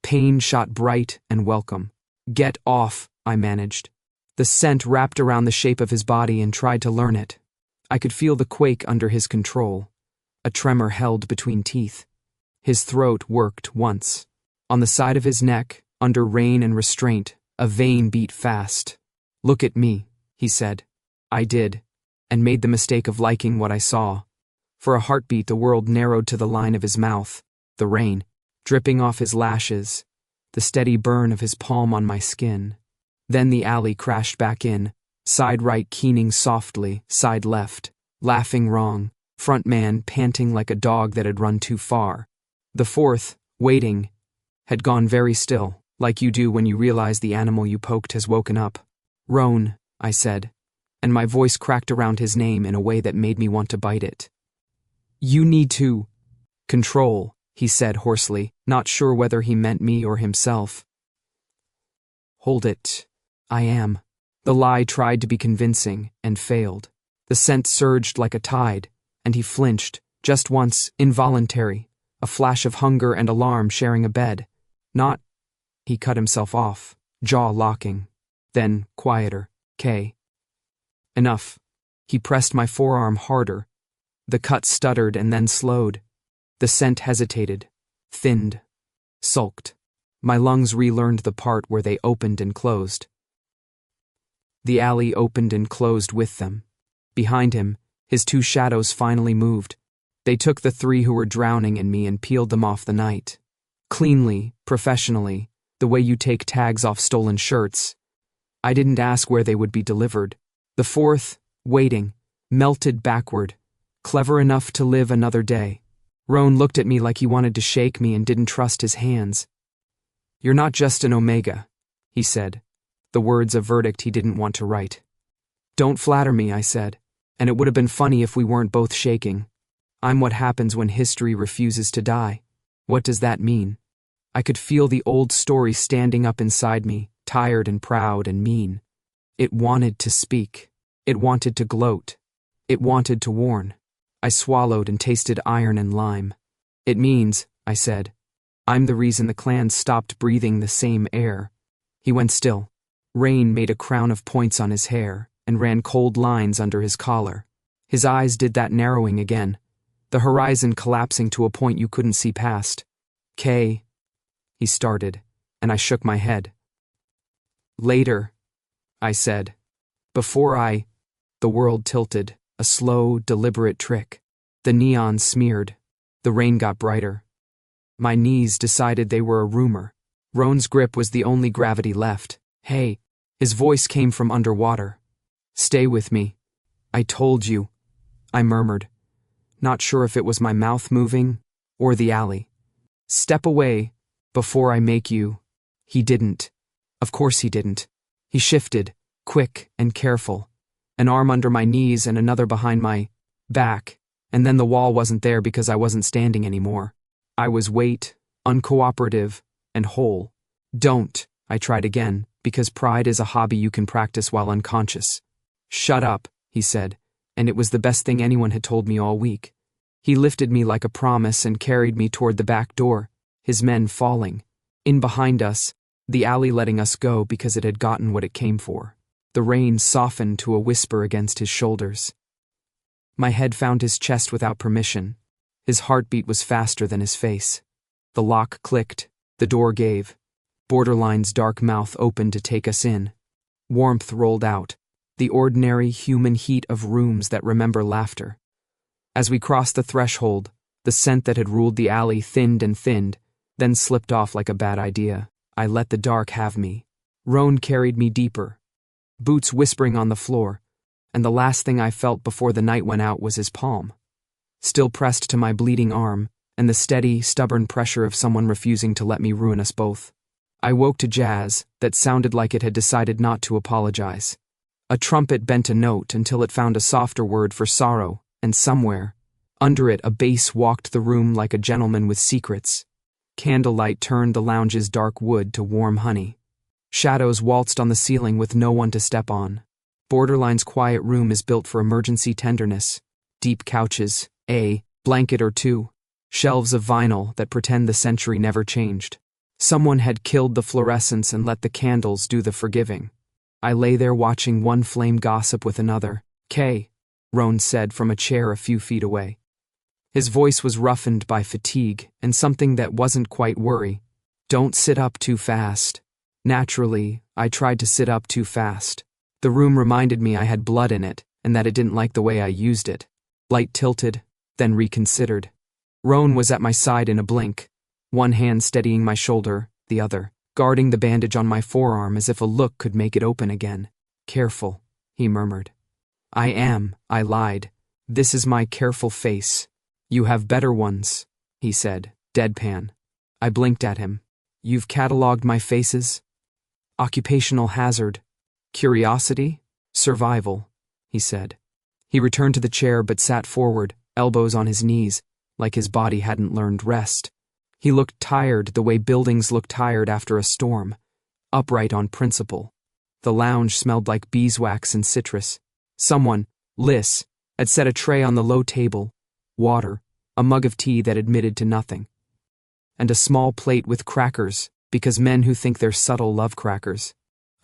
Pain shot bright and welcome. Get off, I managed. The scent wrapped around the shape of his body and tried to learn it. I could feel the quake under his control, a tremor held between teeth. His throat worked once. On the side of his neck, under rein and restraint, a vein beat fast. Look at me, he said. I did, and made the mistake of liking what I saw. For a heartbeat the world narrowed to the line of his mouth, the rain, dripping off his lashes, the steady burn of his palm on my skin. Then the alley crashed back in, side right keening softly, side left, laughing wrong, front man panting like a dog that had run too far. The 4th, waiting, had gone very still, like you do when you realize the animal you poked has woken up. Roan, I said, and my voice cracked around his name in a way that made me want to bite it. You need to control, he said hoarsely, not sure whether he meant me or himself. Hold it. I am. The lie tried to be convincing and failed. The scent surged like a tide, and he flinched, just once, involuntary, a flash of hunger and alarm sharing a bed. Not. He cut himself off, jaw locking. Then, quieter. K. Enough. He pressed my forearm harder. The cut stuttered and then slowed. The scent hesitated, thinned, sulked. My lungs relearned the part where they opened and closed. The alley opened and closed with them. Behind him, his 2 shadows finally moved. They took the 3 who were drowning in me and peeled them off the night. Cleanly, professionally, the way you take tags off stolen shirts. I didn't ask where they would be delivered. The 4th, waiting, melted backward, clever enough to live another day. Roan looked at me like he wanted to shake me and didn't trust his hands. You're not just an omega, he said, the words a verdict he didn't want to write. Don't flatter me, I said, and it would have been funny if we weren't both shaking. I'm what happens when history refuses to die. What does that mean? I could feel the old story standing up inside me, tired and proud and mean. It wanted to speak. It wanted to gloat. It wanted to warn. I swallowed and tasted iron and lime. It means, I said, I'm the reason the clan stopped breathing the same air. He went still. Rain made a crown of points on his hair and ran cold lines under his collar. His eyes did that narrowing again, the horizon collapsing to a point you couldn't see past. Kay, he started, and I shook my head. Later, I said. The world tilted, a slow, deliberate trick. The neon smeared. The rain got brighter. My knees decided they were a rumor. Roan's grip was the only gravity left. Hey, his voice came from underwater. Stay with me. I told you, I murmured, not sure if it was my mouth moving or the alley. Step away before I make you. He didn't. Of course he didn't. He shifted, quick and careful, an arm under my knees and another behind my back, and then the wall wasn't there because I wasn't standing anymore. I was weight, uncooperative, and whole. Don't, I tried again, because pride is a hobby you can practice while unconscious. Shut up, he said, and it was the best thing anyone had told me all week. He lifted me like a promise and carried me toward the back door, his men falling. In behind us, the alley letting us go because it had gotten what it came for. The rain softened to a whisper against his shoulders. My head found his chest without permission. His heartbeat was faster than his face. The lock clicked, the door gave. Borderline's dark mouth opened to take us in. Warmth rolled out, the ordinary human heat of rooms that remember laughter. As we crossed the threshold, the scent that had ruled the alley thinned and thinned, then slipped off like a bad idea. I let the dark have me. Roan carried me deeper, boots whispering on the floor, and the last thing I felt before the night went out was his palm, still pressed to my bleeding arm, and the steady, stubborn pressure of someone refusing to let me ruin us both. I woke to jazz that sounded like it had decided not to apologize. A trumpet bent a note until it found a softer word for sorrow, and somewhere, under it, a bass walked the room like a gentleman with secrets. Candlelight turned the lounge's dark wood to warm honey. Shadows waltzed on the ceiling with no one to step on. Borderline's quiet room is built for emergency tenderness. Deep couches, a blanket or two, shelves of vinyl that pretend the century never changed. Someone had killed the fluorescence and let the candles do the forgiving. I lay there watching one flame gossip with another. Kay, Roan said from a chair a few feet away. His voice was roughened by fatigue and something that wasn't quite worry. Don't sit up too fast. Naturally, I tried to sit up too fast. The room reminded me I had blood in it and that it didn't like the way I used it. Light tilted, then reconsidered. Roan was at my side in a blink, one hand steadying my shoulder, the other guarding the bandage on my forearm as if a look could make it open again. Careful, he murmured. I lied. This is my careful face. You have better ones, he said, deadpan. I blinked at him. You've catalogued my faces? Occupational hazard. Curiosity? Survival, he said. He returned to the chair but sat forward, elbows on his knees, like his body hadn't learned rest. He looked tired the way buildings look tired after a storm, upright on principle. The lounge smelled like beeswax and citrus. Someone, Liz, had set a tray on the low table, water, a mug of tea that admitted to nothing, and a small plate with crackers, because men who think they're subtle love crackers.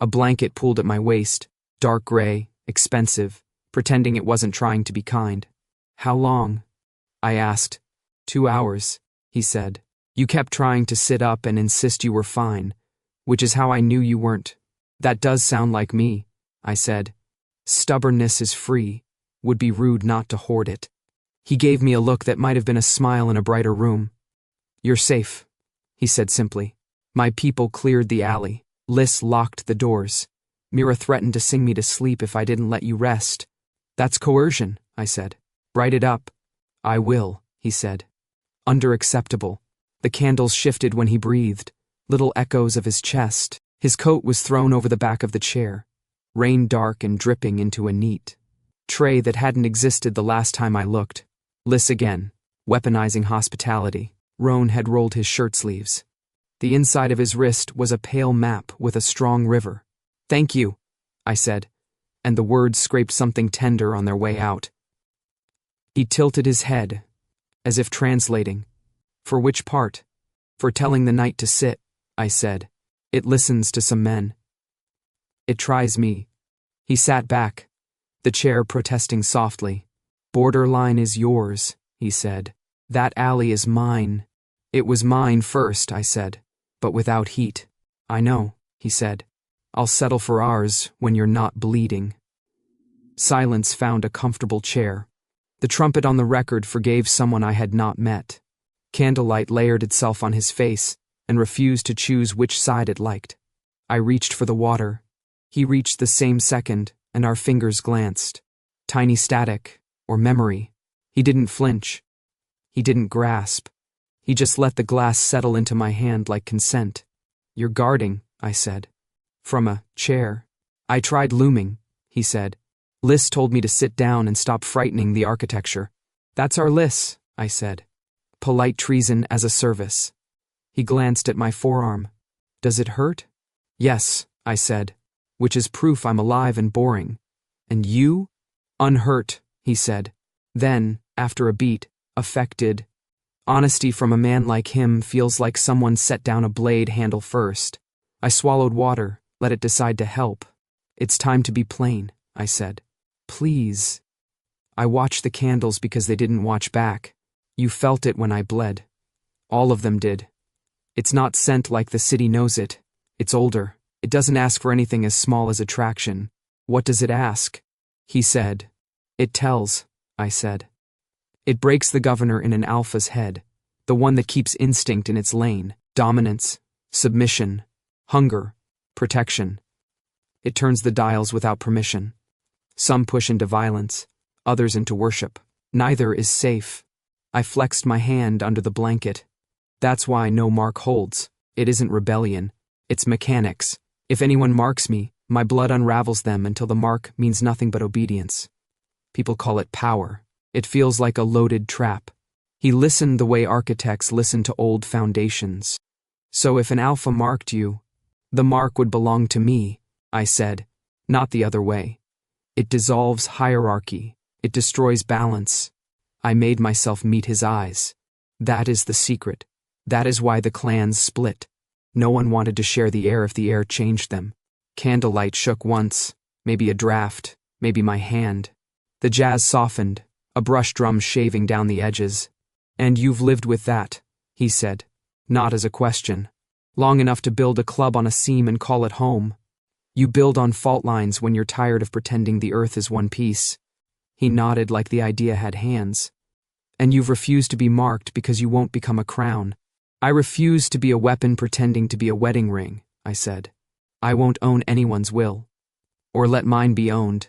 A blanket pulled at my waist, dark gray, expensive, pretending it wasn't trying to be kind. How long? I asked. 2 hours, he said. You kept trying to sit up and insist you were fine, which is how I knew you weren't. That does sound like me, I said. Stubbornness is free. Would be rude not to hoard it. He gave me a look that might have been a smile in a brighter room. You're safe, he said simply. My people cleared the alley. Liz locked the doors. Mira threatened to sing me to sleep if I didn't let you rest. That's coercion, I said. Write it up. I will, he said. Under acceptable. The candles shifted when he breathed, little echoes of his chest. His coat was thrown over the back of the chair, rain dark and dripping into a neat tray that hadn't existed the last time I looked. Liz again, weaponizing hospitality. Roan had rolled his shirt sleeves. The inside of his wrist was a pale map with a strong river. Thank you, I said, and the words scraped something tender on their way out. He tilted his head, as if translating. For which part? For telling the night to sit, I said. It listens to some men. It tries me. He sat back, the chair protesting softly. Borderline is yours, he said. That alley is mine. It was mine first, I said, but without heat. I know, he said. I'll settle for ours when you're not bleeding. Silence found a comfortable chair. The trumpet on the record forgave someone I had not met. Candlelight layered itself on his face and refused to choose which side it liked. I reached for the water. He reached the same second, and our fingers glanced. Tiny static, or memory. He didn't flinch. He didn't grasp. He just let the glass settle into my hand like consent. You're guarding, I said. From a chair. I tried looming, he said. Liz told me to sit down and stop frightening the architecture. That's our Liz, I said. Polite treason as a service. He glanced at my forearm. Does it hurt? Yes, I said, which is proof I'm alive and boring. And you? Unhurt, he said. Then, after a beat, affected. Honesty from a man like him feels like someone set down a blade handle first. I swallowed water, let it decide to help. It's time to be plain, I said. Please. I watched the candles because they didn't watch back. You felt it when I bled. All of them did. It's not scent like the city knows it. It's older. It doesn't ask for anything as small as attraction. What does it ask? He said. It tells, I said. It breaks the governor in an alpha's head, the one that keeps instinct in its lane, dominance, submission, hunger, protection. It turns the dials without permission. Some push into violence, others into worship. Neither is safe. I flexed my hand under the blanket. That's why no mark holds. It isn't rebellion. It's mechanics. If anyone marks me, my blood unravels them until the mark means nothing but obedience. People call it power. It feels like a loaded trap. He listened the way architects listen to old foundations. So if an alpha marked you, the mark would belong to me, I said, not the other way. It dissolves hierarchy. It destroys balance. I made myself meet his eyes. That is the secret. That is why the clans split. No one wanted to share the air if the air changed them. Candlelight shook once, maybe a draft, maybe my hand. The jazz softened, a brush drum shaving down the edges. And you've lived with that, he said, not as a question. Long enough to build a club on a seam and call it home. You build on fault lines when you're tired of pretending the earth is one piece. He nodded like the idea had hands. And you've refused to be marked because you won't become a crown. I refuse to be a weapon pretending to be a wedding ring, I said. I won't own anyone's will. Or let mine be owned.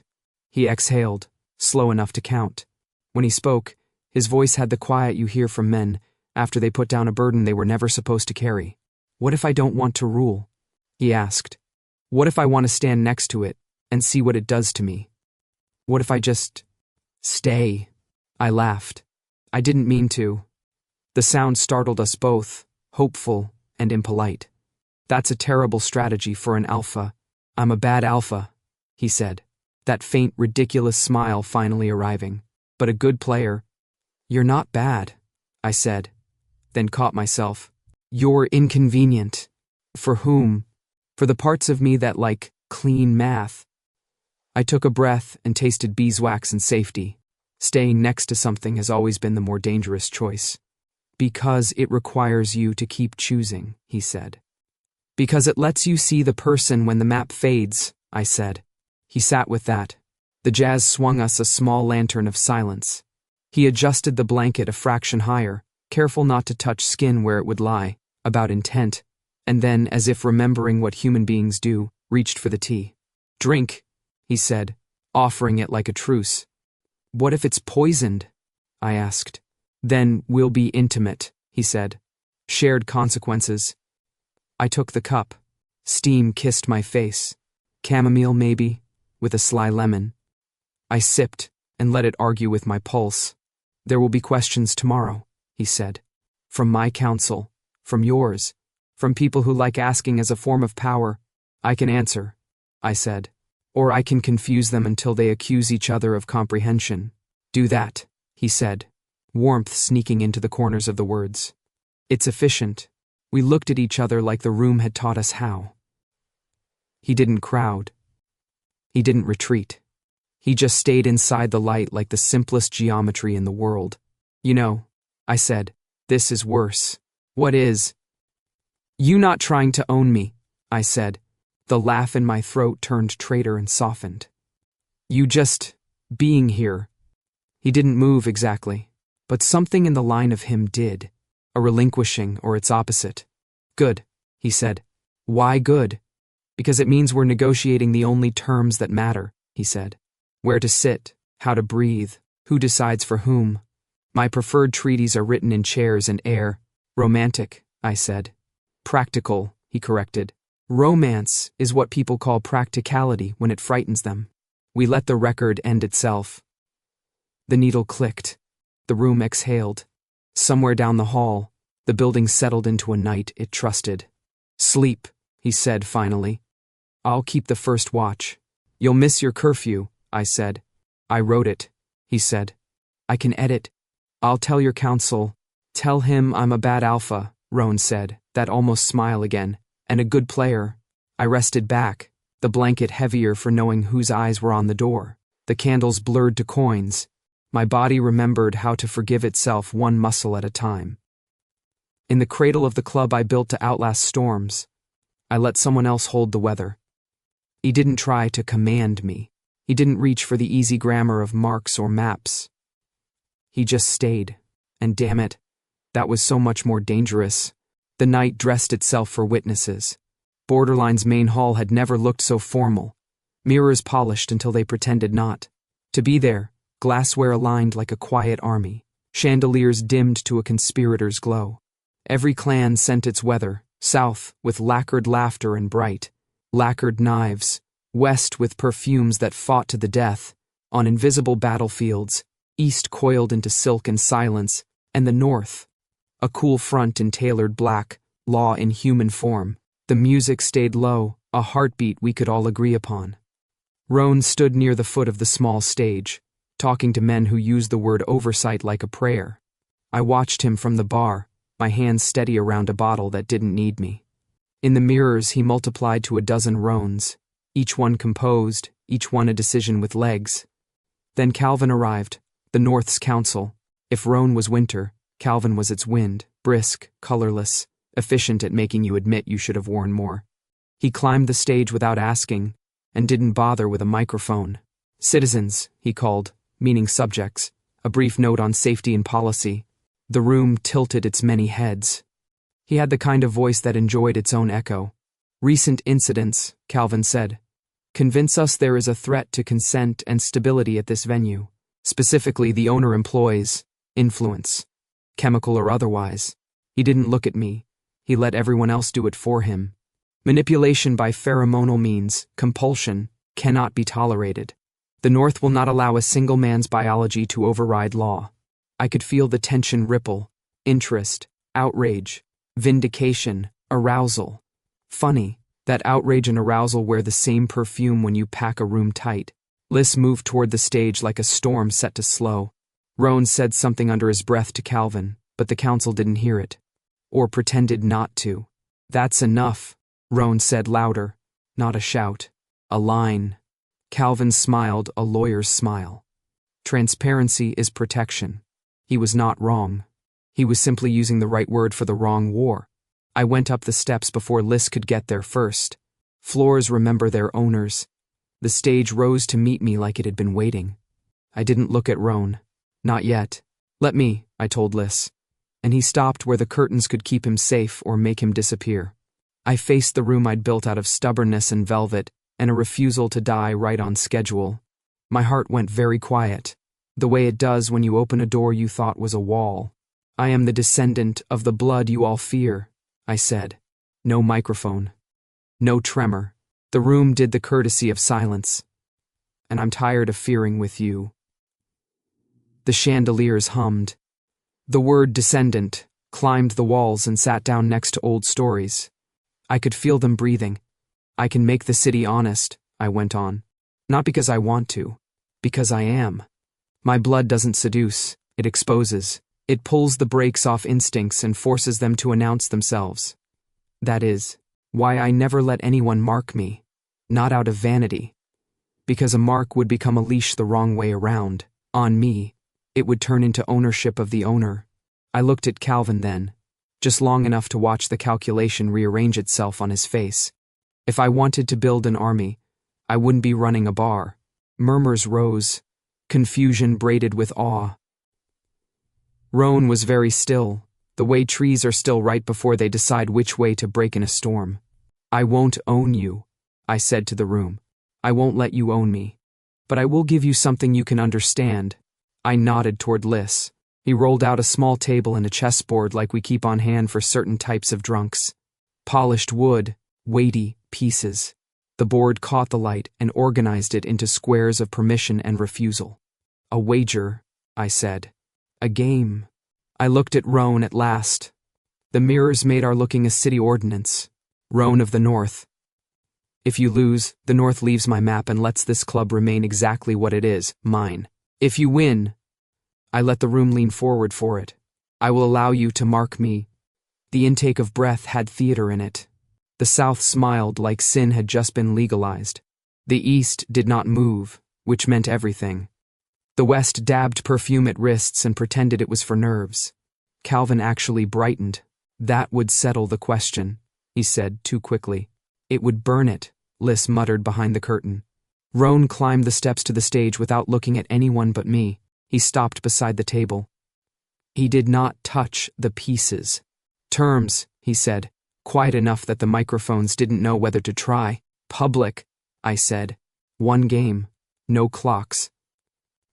He exhaled, slow enough to count. When he spoke, his voice had the quiet you hear from men after they put down a burden they were never supposed to carry. What if I don't want to rule? He asked. What if I want to stand next to it and see what it does to me? What if I just stay? I laughed. I didn't mean to. The sound startled us both, hopeful and impolite. That's a terrible strategy for an alpha. I'm a bad alpha, he said, that faint, ridiculous smile finally arriving. But a good player. You're not bad, I said, then caught myself. You're inconvenient. For whom? For the parts of me that like clean math. I took a breath and tasted beeswax and safety. Staying next to something has always been the more dangerous choice. Because it requires you to keep choosing, he said. Because it lets you see the person when the map fades, I said. He sat with that. The jazz swung us a small lantern of silence. He adjusted the blanket a fraction higher, careful not to touch skin where it would lie, about intent, and then, as if remembering what human beings do, reached for the tea. Drink, he said, offering it like a truce. What if it's poisoned? I asked. Then we'll be intimate, he said. Shared consequences. I took the cup. Steam kissed my face. Chamomile, maybe, with a sly lemon. I sipped and let it argue with my pulse. There will be questions tomorrow, he said. From my counsel, from yours, from people who like asking as a form of power. I can answer, I said. Or I can confuse them until they accuse each other of comprehension. Do that, he said, warmth sneaking into the corners of the words. It's efficient. We looked at each other like the room had taught us how. He didn't crowd. He didn't retreat. He just stayed inside the light like the simplest geometry in the world. You know, I said, this is worse. What is? You not trying to own me, I said. The laugh in my throat turned traitor and softened. You just being here. He didn't move exactly, but something in the line of him did. A relinquishing or its opposite. Good, he said. Why good? Because it means we're negotiating the only terms that matter, he said. Where to sit, how to breathe, who decides for whom. My preferred treaties are written in chairs and air. Romantic, I said. Practical, he corrected. Romance is what people call practicality when it frightens them. We let the record end itself. The needle clicked. The room exhaled. Somewhere down the hall, the building settled into a night it trusted. Sleep, he said finally. I'll keep the first watch. You'll miss your curfew, I said. I wrote it, he said. I can edit. I'll tell your counsel. Tell him I'm a bad alpha, Roan said, that almost smile again, and a good player. I rested back, the blanket heavier for knowing whose eyes were on the door. The candles blurred to coins. My body remembered how to forgive itself one muscle at a time. In the cradle of the club I built to outlast storms, I let someone else hold the weather. He didn't try to command me. He didn't reach for the easy grammar of marks or maps. He just stayed, and damn it, that was so much more dangerous. The night dressed itself for witnesses. Borderline's main hall had never looked so formal. Mirrors polished until they pretended not to be there. Glassware aligned like a quiet army, chandeliers dimmed to a conspirator's glow. Every clan sent its weather, south with lacquered laughter and bright, lacquered knives, west with perfumes that fought to the death, on invisible battlefields, east coiled into silk and silence, and the north, a cool front in tailored black, law in human form. The music stayed low, a heartbeat we could all agree upon. Roan stood near the foot of the small stage, talking to men who used the word oversight like a prayer. I watched him from the bar, my hands steady around a bottle that didn't need me. In the mirrors he multiplied to a dozen Roans, each one composed, each one a decision with legs. Then Calvin arrived, the North's counsel. If Roan was winter, Calvin was its wind, brisk, colorless, efficient at making you admit you should have worn more. He climbed the stage without asking, and didn't bother with a microphone. Citizens, he called, meaning subjects, a brief note on safety and policy. The room tilted its many heads. He had the kind of voice that enjoyed its own echo. Recent incidents, Calvin said, convince us there is a threat to consent and stability at this venue. Specifically, the owner employs influence, chemical or otherwise. He didn't look at me. He let everyone else do it for him. Manipulation by pheromonal means, compulsion, cannot be tolerated. The North will not allow a single man's biology to override law. I could feel the tension ripple, interest, outrage, vindication, arousal. Funny, that outrage and arousal wear the same perfume when you pack a room tight. Liz moved toward the stage like a storm set to slow. Roan said something under his breath to Calvin, but the council didn't hear it. Or pretended not to. That's enough, Roan said louder. Not a shout. A line. Calvin smiled a lawyer's smile. Transparency is protection. He was not wrong. He was simply using the right word for the wrong war. I went up the steps before Liz could get there first. Floors remember their owners. The stage rose to meet me like it had been waiting. I didn't look at Roan. Not yet. Let me, I told Liz. And he stopped where the curtains could keep him safe or make him disappear. I faced the room I'd built out of stubbornness and velvet, and a refusal to die right on schedule. My heart went very quiet, the way it does when you open a door you thought was a wall. I am the descendant of the blood you all fear, I said. No microphone. No tremor. The room did the courtesy of silence. And I'm tired of fearing with you. The chandeliers hummed. The word descendant climbed the walls and sat down next to old stories. I could feel them breathing. I can make the city honest, I went on. Not because I want to, because I am. My blood doesn't seduce, it exposes. It pulls the brakes off instincts and forces them to announce themselves. That is why I never let anyone mark me, not out of vanity. Because a mark would become a leash the wrong way around. On me, it would turn into ownership of the owner. I looked at Calvin then, just long enough to watch the calculation rearrange itself on his face. If I wanted to build an army, I wouldn't be running a bar. Murmurs rose, confusion braided with awe. Roan was very still, the way trees are still right before they decide which way to break in a storm. I won't own you, I said to the room. I won't let you own me. But I will give you something you can understand. I nodded toward Liss. He rolled out a small table and a chessboard like we keep on hand for certain types of drunks. Polished wood, weighty pieces. The board caught the light and organized it into squares of permission and refusal. A wager, I said. A game. I looked at Roan at last. The mirrors made our looking a city ordinance. Roan of the North. If you lose, the North leaves my map and lets this club remain exactly what it is, mine. If you win, I let the room lean forward for it. I will allow you to mark me. The intake of breath had theater in it. The South smiled like sin had just been legalized. The East did not move, which meant everything. The West dabbed perfume at wrists and pretended it was for nerves. Calvin actually brightened. That would settle the question, he said too quickly. It would burn it, Liss muttered behind the curtain. Roan climbed the steps to the stage without looking at anyone but me. He stopped beside the table. He did not touch the pieces. Terms, he said, quiet enough that the microphones didn't know whether to try. Public, I said. One game, no clocks.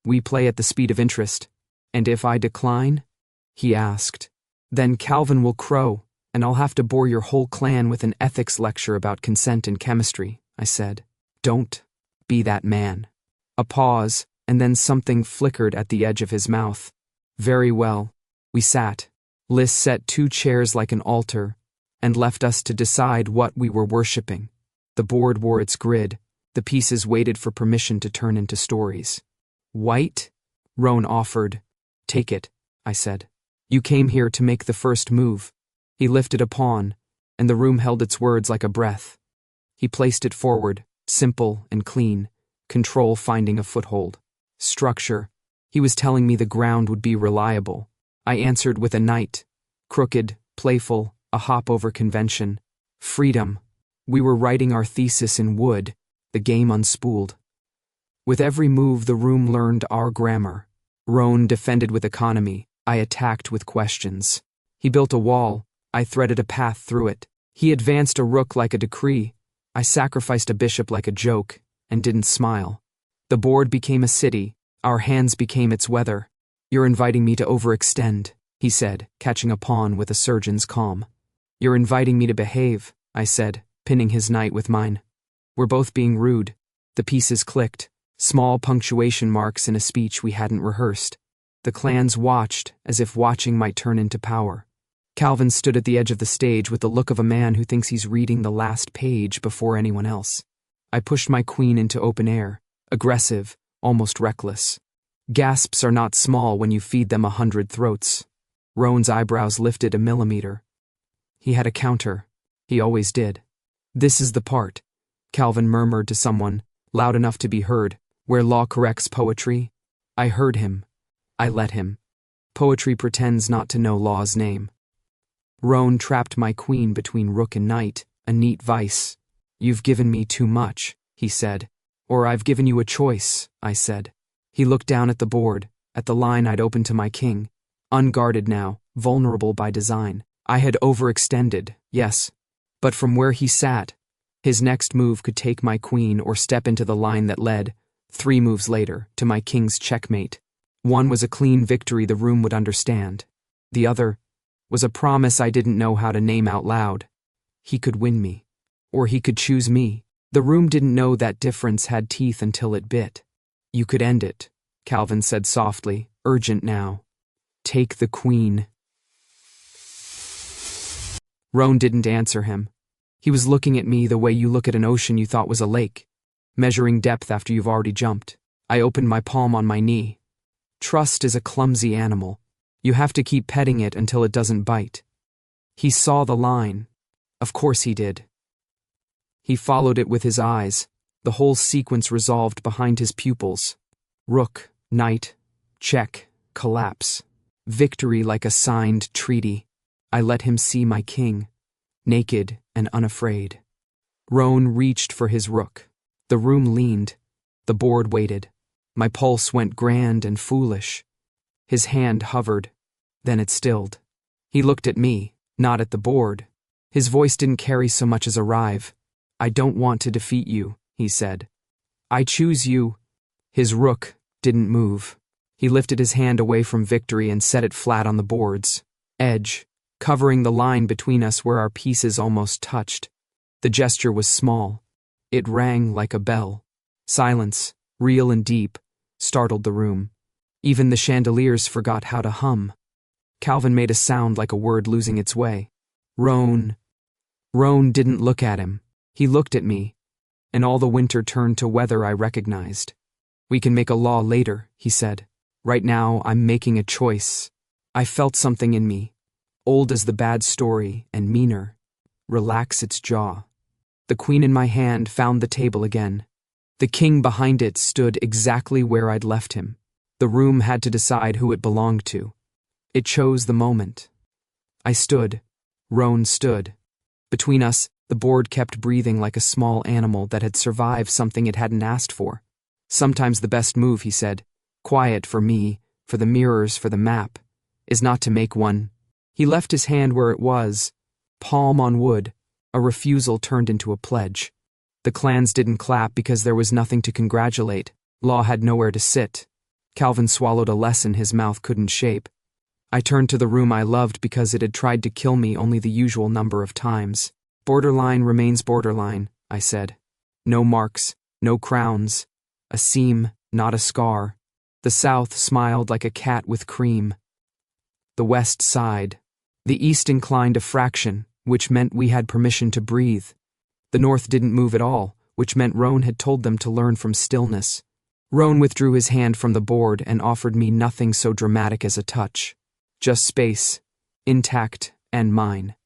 We play at the speed of interest. And if I decline? He asked. Then Calvin will crow, and I'll have to bore your whole clan with an ethics lecture about consent and chemistry, I said. Don't be that man. A pause, and then something flickered at the edge of his mouth. Very well. We sat. Liss set 2 chairs like an altar, and left us to decide what we were worshipping. The board wore its grid. The pieces waited for permission to turn into stories. White? Roan offered. Take it, I said. You came here to make the first move. He lifted a pawn, and the room held its words like a breath. He placed it forward, simple and clean, control finding a foothold. Structure. He was telling me the ground would be reliable. I answered with a knight. Crooked, playful, a hop over convention. Freedom. We were writing our thesis in wood, the game unspooled. With every move the room learned our grammar. Roan defended with economy. I attacked with questions. He built a wall. I threaded a path through it. He advanced a rook like a decree. I sacrificed a bishop like a joke, and didn't smile. The board became a city. Our hands became its weather. You're inviting me to overextend, he said, catching a pawn with a surgeon's calm. You're inviting me to behave, I said, pinning his knight with mine. We're both being rude. The pieces clicked, small punctuation marks in a speech we hadn't rehearsed. The clans watched, as if watching might turn into power. Calvin stood at the edge of the stage with the look of a man who thinks he's reading the last page before anyone else. I pushed my queen into open air, aggressive, almost reckless. Gasps are not small when you feed them 100 throats. Roan's eyebrows lifted a millimeter. He had a counter. He always did. This is the part, Calvin murmured to someone, loud enough to be heard, where law corrects poetry. I heard him. I let him. Poetry pretends not to know law's name. Roan trapped my queen between rook and knight, a neat vice. You've given me too much, he said. Or I've given you a choice, I said. He looked down at the board, at the line I'd opened to my king. Unguarded now, vulnerable by design. I had overextended, yes. But from where he sat, his next move could take my queen or step into the line that led, 3 moves later, to my king's checkmate. One was a clean victory the room would understand. The other was a promise I didn't know how to name out loud. He could win me. Or he could choose me. The room didn't know that difference had teeth until it bit. You could end it, Calvin said softly, urgent now. Take the queen. Roan didn't answer him. He was looking at me the way you look at an ocean you thought was a lake, measuring depth after you've already jumped. I opened my palm on my knee. Trust is a clumsy animal. You have to keep petting it until it doesn't bite. He saw the line. Of course he did. He followed it with his eyes, the whole sequence resolved behind his pupils. Rook, knight, check, collapse. Victory like a signed treaty. I let him see my king, naked and unafraid. Roan reached for his rook. The room leaned. The board waited. My pulse went grand and foolish. His hand hovered. Then it stilled. He looked at me, not at the board. His voice didn't carry so much as a rive. I don't want to defeat you, he said. I choose you. His rook didn't move. He lifted his hand away from victory and set it flat on the board's edge, covering the line between us where our pieces almost touched. The gesture was small. It rang like a bell. Silence, real and deep, startled the room. Even the chandeliers forgot how to hum. Calvin made a sound like a word losing its way. Roan. Roan didn't look at him. He looked at me, and all the winter turned to weather I recognized. We can make a law later, he said. Right now, I'm making a choice. I felt something in me, old as the bad story and meaner, relax its jaw. The queen in my hand found the table again. The king behind it stood exactly where I'd left him. The room had to decide who it belonged to. It chose the moment. I stood. Roan stood. Between us, the board kept breathing like a small animal that had survived something it hadn't asked for. Sometimes the best move, he said, quiet for me, for the mirrors, for the map, is not to make one. He left his hand where it was, palm on wood. A refusal turned into a pledge. The clans didn't clap because there was nothing to congratulate. Law had nowhere to sit. Calvin swallowed a lesson his mouth couldn't shape. I turned to the room I loved because it had tried to kill me only the usual number of times. Borderline remains borderline, I said. No marks, no crowns. A seam, not a scar. The South smiled like a cat with cream. The West sighed. The East inclined a fraction, which meant we had permission to breathe. The North didn't move at all, which meant Roan had told them to learn from stillness. Roan withdrew his hand from the board and offered me nothing so dramatic as a touch. Just space, intact and mine.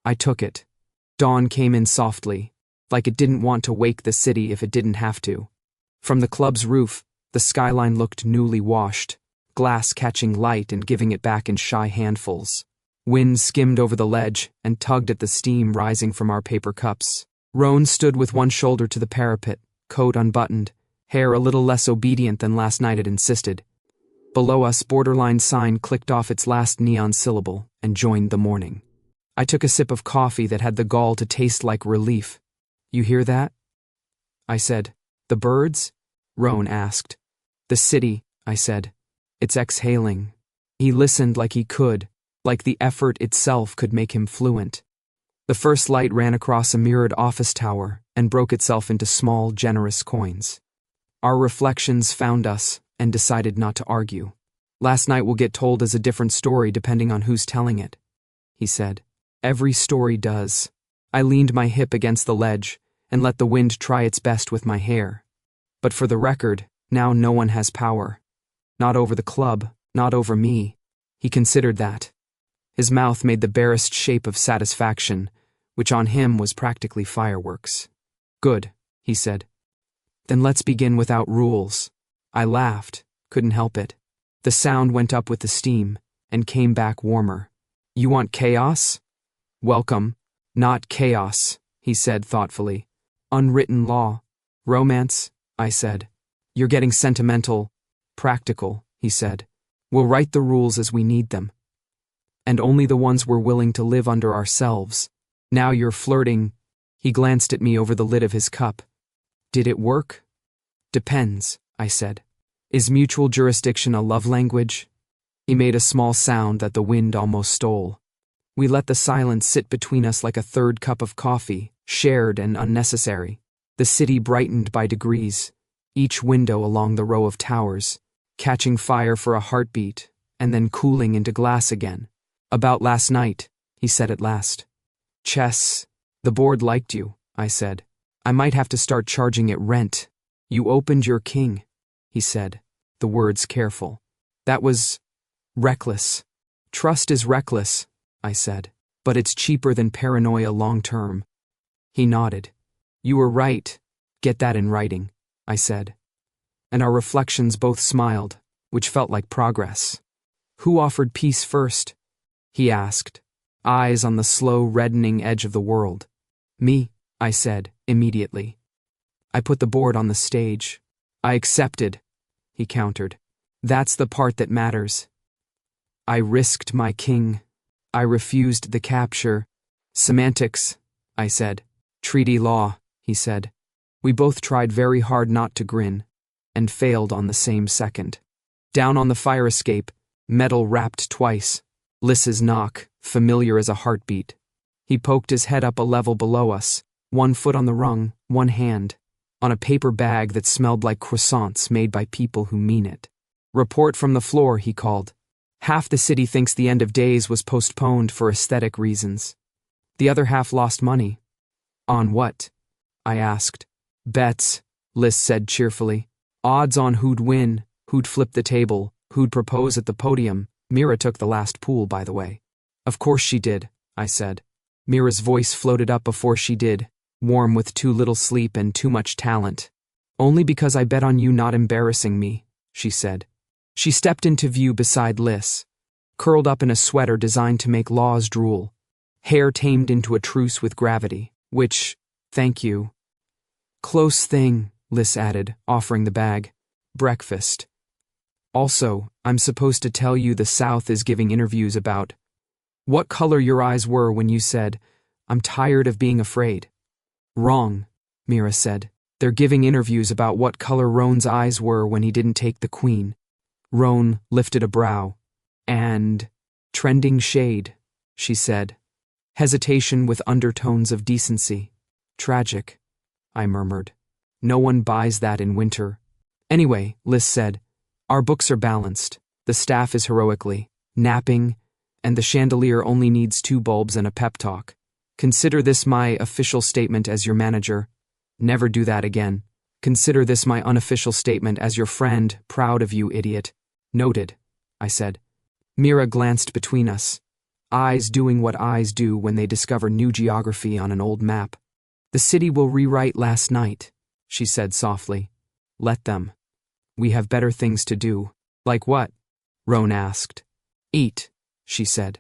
I took it. Dawn came in softly, like it didn't want to wake the city if it didn't have to. From the club's roof, the skyline looked newly washed, glass catching light and giving it back in shy handfuls. Wind skimmed over the ledge and tugged at the steam rising from our paper cups. Roan stood with one shoulder to the parapet, coat unbuttoned, hair a little less obedient than last night had insisted. Below us, Borderline's sign clicked off its last neon syllable and joined the morning. I took a sip of coffee that had the gall to taste like relief. You hear that? I said. The birds? Roan asked. The city, I said. It's exhaling. He listened like he could, like the effort itself could make him fluent. The first light ran across a mirrored office tower and broke itself into small, generous coins. Our reflections found us and decided not to argue. Last night will get told as a different story depending on who's telling it, he said. Every story does. I leaned my hip against the ledge and let the wind try its best with my hair. But for the record, now no one has power. Not over the club, not over me. He considered that. His mouth made the barest shape of satisfaction, which on him was practically fireworks. Good, he said. Then let's begin without rules. I laughed, couldn't help it. The sound went up with the steam and came back warmer. You want chaos? Welcome. Not chaos, he said thoughtfully. Unwritten law. Romance, I said. You're getting sentimental. Practical, he said. We'll write the rules as we need them. And only the ones we're willing to live under ourselves. Now you're flirting. He glanced at me over the lid of his cup. Did it work? Depends, I said. Is mutual jurisdiction a love language? He made a small sound that the wind almost stole. We let the silence sit between us like a third cup of coffee, shared and unnecessary. The city brightened by degrees, each window along the row of towers, catching fire for a heartbeat, and then cooling into glass again. About last night, he said at last. Chess. The board liked you, I said. I might have to start charging it rent. You opened your king, he said, the words careful. That was reckless. Trust is reckless, I said, but it's cheaper than paranoia long term. He nodded. You were right. Get that in writing, I said. And our reflections both smiled, which felt like progress. Who offered peace first? He asked, eyes on the slow reddening edge of the world. Me, I said, immediately. I put the board on the stage. I accepted, he countered. That's the part that matters. I risked my king. I refused the capture. Semantics, I said. Treaty law, he said. We both tried very hard not to grin, and failed on the same second. Down on the fire escape, metal rapped twice. Liss's knock, familiar as a heartbeat. He poked his head up a level below us, one foot on the rung, one hand, on a paper bag that smelled like croissants made by people who mean it. Report from the floor, he called. Half the city thinks the end of days was postponed for aesthetic reasons. The other half lost money. On what? I asked. Bets, Liss said cheerfully. Odds on who'd win, who'd flip the table, who'd propose at the podium. Mira took the last pool, by the way. Of course she did, I said. Mira's voice floated up before she did, warm with too little sleep and too much talent. Only because I bet on you not embarrassing me, she said. She stepped into view beside Liss, curled up in a sweater designed to make Laws drool, hair tamed into a truce with gravity, which, thank you. Close thing, Liss added, offering the bag. Breakfast. Also, I'm supposed to tell you the South is giving interviews about what color your eyes were when you said, I'm tired of being afraid. Wrong, Mira said. They're giving interviews about what color Roan's eyes were when he didn't take the queen. Roan lifted a brow. And trending shade, she said. Hesitation with undertones of decency. Tragic, I murmured. No one buys that in winter. Anyway, Liss said, our books are balanced. The staff is heroically napping, and the chandelier only needs 2 bulbs and a pep talk. Consider this my official statement as your manager. Never do that again. Consider this my unofficial statement as your friend, proud of you, idiot. Noted, I said. Mira glanced between us, eyes doing what eyes do when they discover new geography on an old map. The city will rewrite last night, she said softly. Let them. We have better things to do. Like what? Roan asked. Eat, she said,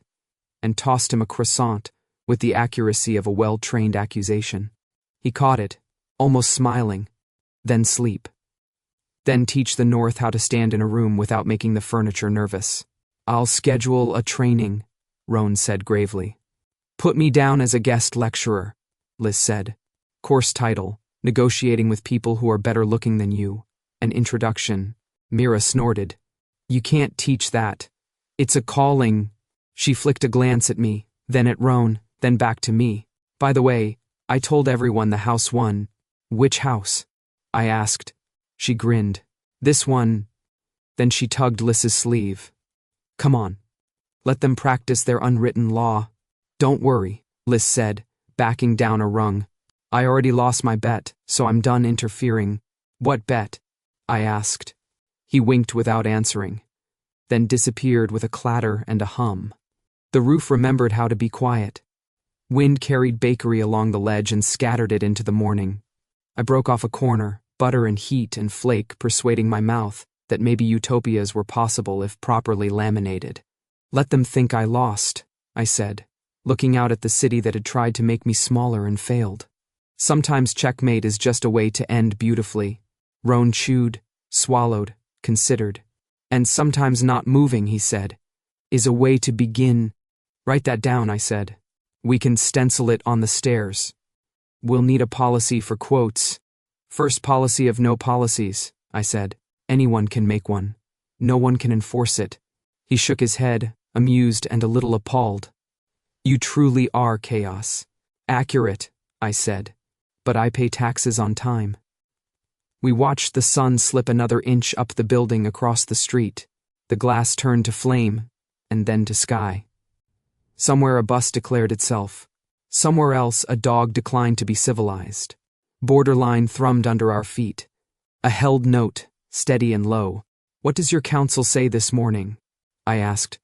and tossed him a croissant with the accuracy of a well-trained accusation. He caught it, almost smiling. Then sleep. Then teach the North how to stand in a room without making the furniture nervous. I'll schedule a training, Roan said gravely. Put me down as a guest lecturer, Liss said. Course title, Negotiating with People Who Are Better Looking Than You. An introduction. Mira snorted. You can't teach that. It's a calling. She flicked a glance at me, then at Roan, then back to me. By the way, I told everyone the house won. Which house? I asked. She grinned. This one. Then she tugged Liss's sleeve. Come on. Let them practice their unwritten law. Don't worry, Liss said, backing down a rung. I already lost my bet, so I'm done interfering. What bet? I asked. He winked without answering, then disappeared with a clatter and a hum. The roof remembered how to be quiet. Wind carried bakery along the ledge and scattered it into the morning. I broke off a corner, butter and heat and flake persuading my mouth that maybe utopias were possible if properly laminated. Let them think I lost, I said, looking out at the city that had tried to make me smaller and failed. Sometimes checkmate is just a way to end beautifully. Roan chewed, swallowed, considered. And sometimes not moving, he said, is a way to begin. Write that down, I said. We can stencil it on the stairs. We'll need a policy for quotes. First policy of no policies, I said. Anyone can make one. No one can enforce it. He shook his head, amused and a little appalled. You truly are chaos. Accurate, I said. But I pay taxes on time. We watched the sun slip another inch up the building across the street. The glass turned to flame, and then to sky. Somewhere a bus declared itself. Somewhere else a dog declined to be civilized. Borderline thrummed under our feet. A held note, steady and low. What does your counsel say this morning? I asked.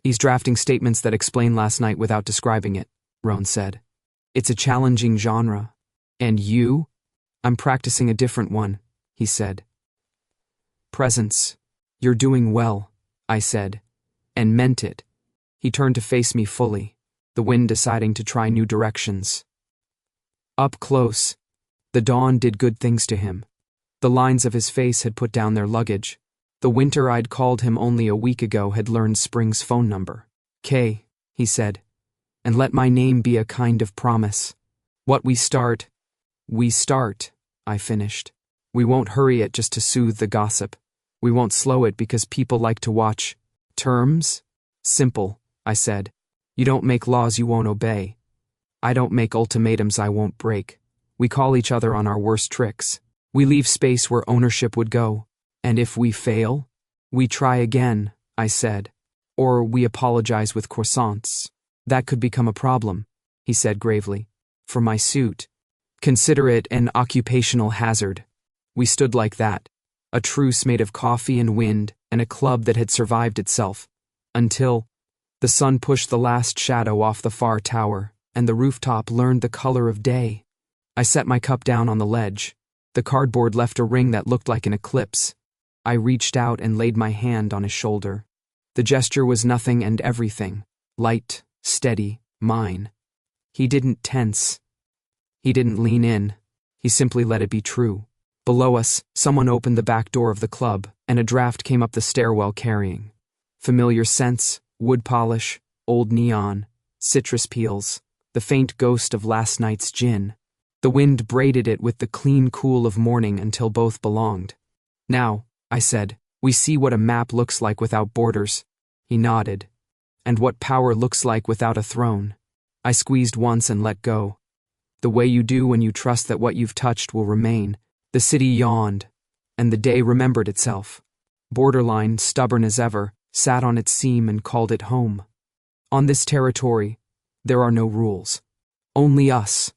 He's drafting statements that explain last night without describing it, Roan said. It's a challenging genre. And you? I'm practicing a different one, he said. Presence. You're doing well, I said, and meant it. He turned to face me fully, the wind deciding to try new directions. Up close, the dawn did good things to him. The lines of his face had put down their luggage. The winter I'd called him only a week ago had learned spring's phone number. K, he said, and let my name be a kind of promise. What we start, I finished. We won't hurry it just to soothe the gossip. We won't slow it because people like to watch. Terms? Simple, I said. You don't make laws you won't obey. I don't make ultimatums I won't break. We call each other on our worst tricks. We leave space where ownership would go. And if we fail, we try again, I said. Or we apologize with croissants. That could become a problem, he said gravely. For my suit. Consider it an occupational hazard. We stood like that. A truce made of coffee and wind, and a club that had survived itself. Until the sun pushed the last shadow off the far tower, and the rooftop learned the color of day. I set my cup down on the ledge. The cardboard left a ring that looked like an eclipse. I reached out and laid my hand on his shoulder. The gesture was nothing and everything. Light, steady, mine. He didn't tense. He didn't lean in. He simply let it be true. Below us, someone opened the back door of the club, and a draft came up the stairwell carrying familiar scents, wood polish, old neon, citrus peels, the faint ghost of last night's gin. The wind braided it with the clean cool of morning until both belonged. Now, I said, we see what a map looks like without borders. He nodded. And what power looks like without a throne. I squeezed once and let go. The way you do when you trust that what you've touched will remain. The city yawned, and the day remembered itself. Borderline, stubborn as ever, sat on its seam and called it home. On this territory, there are no rules. Only us.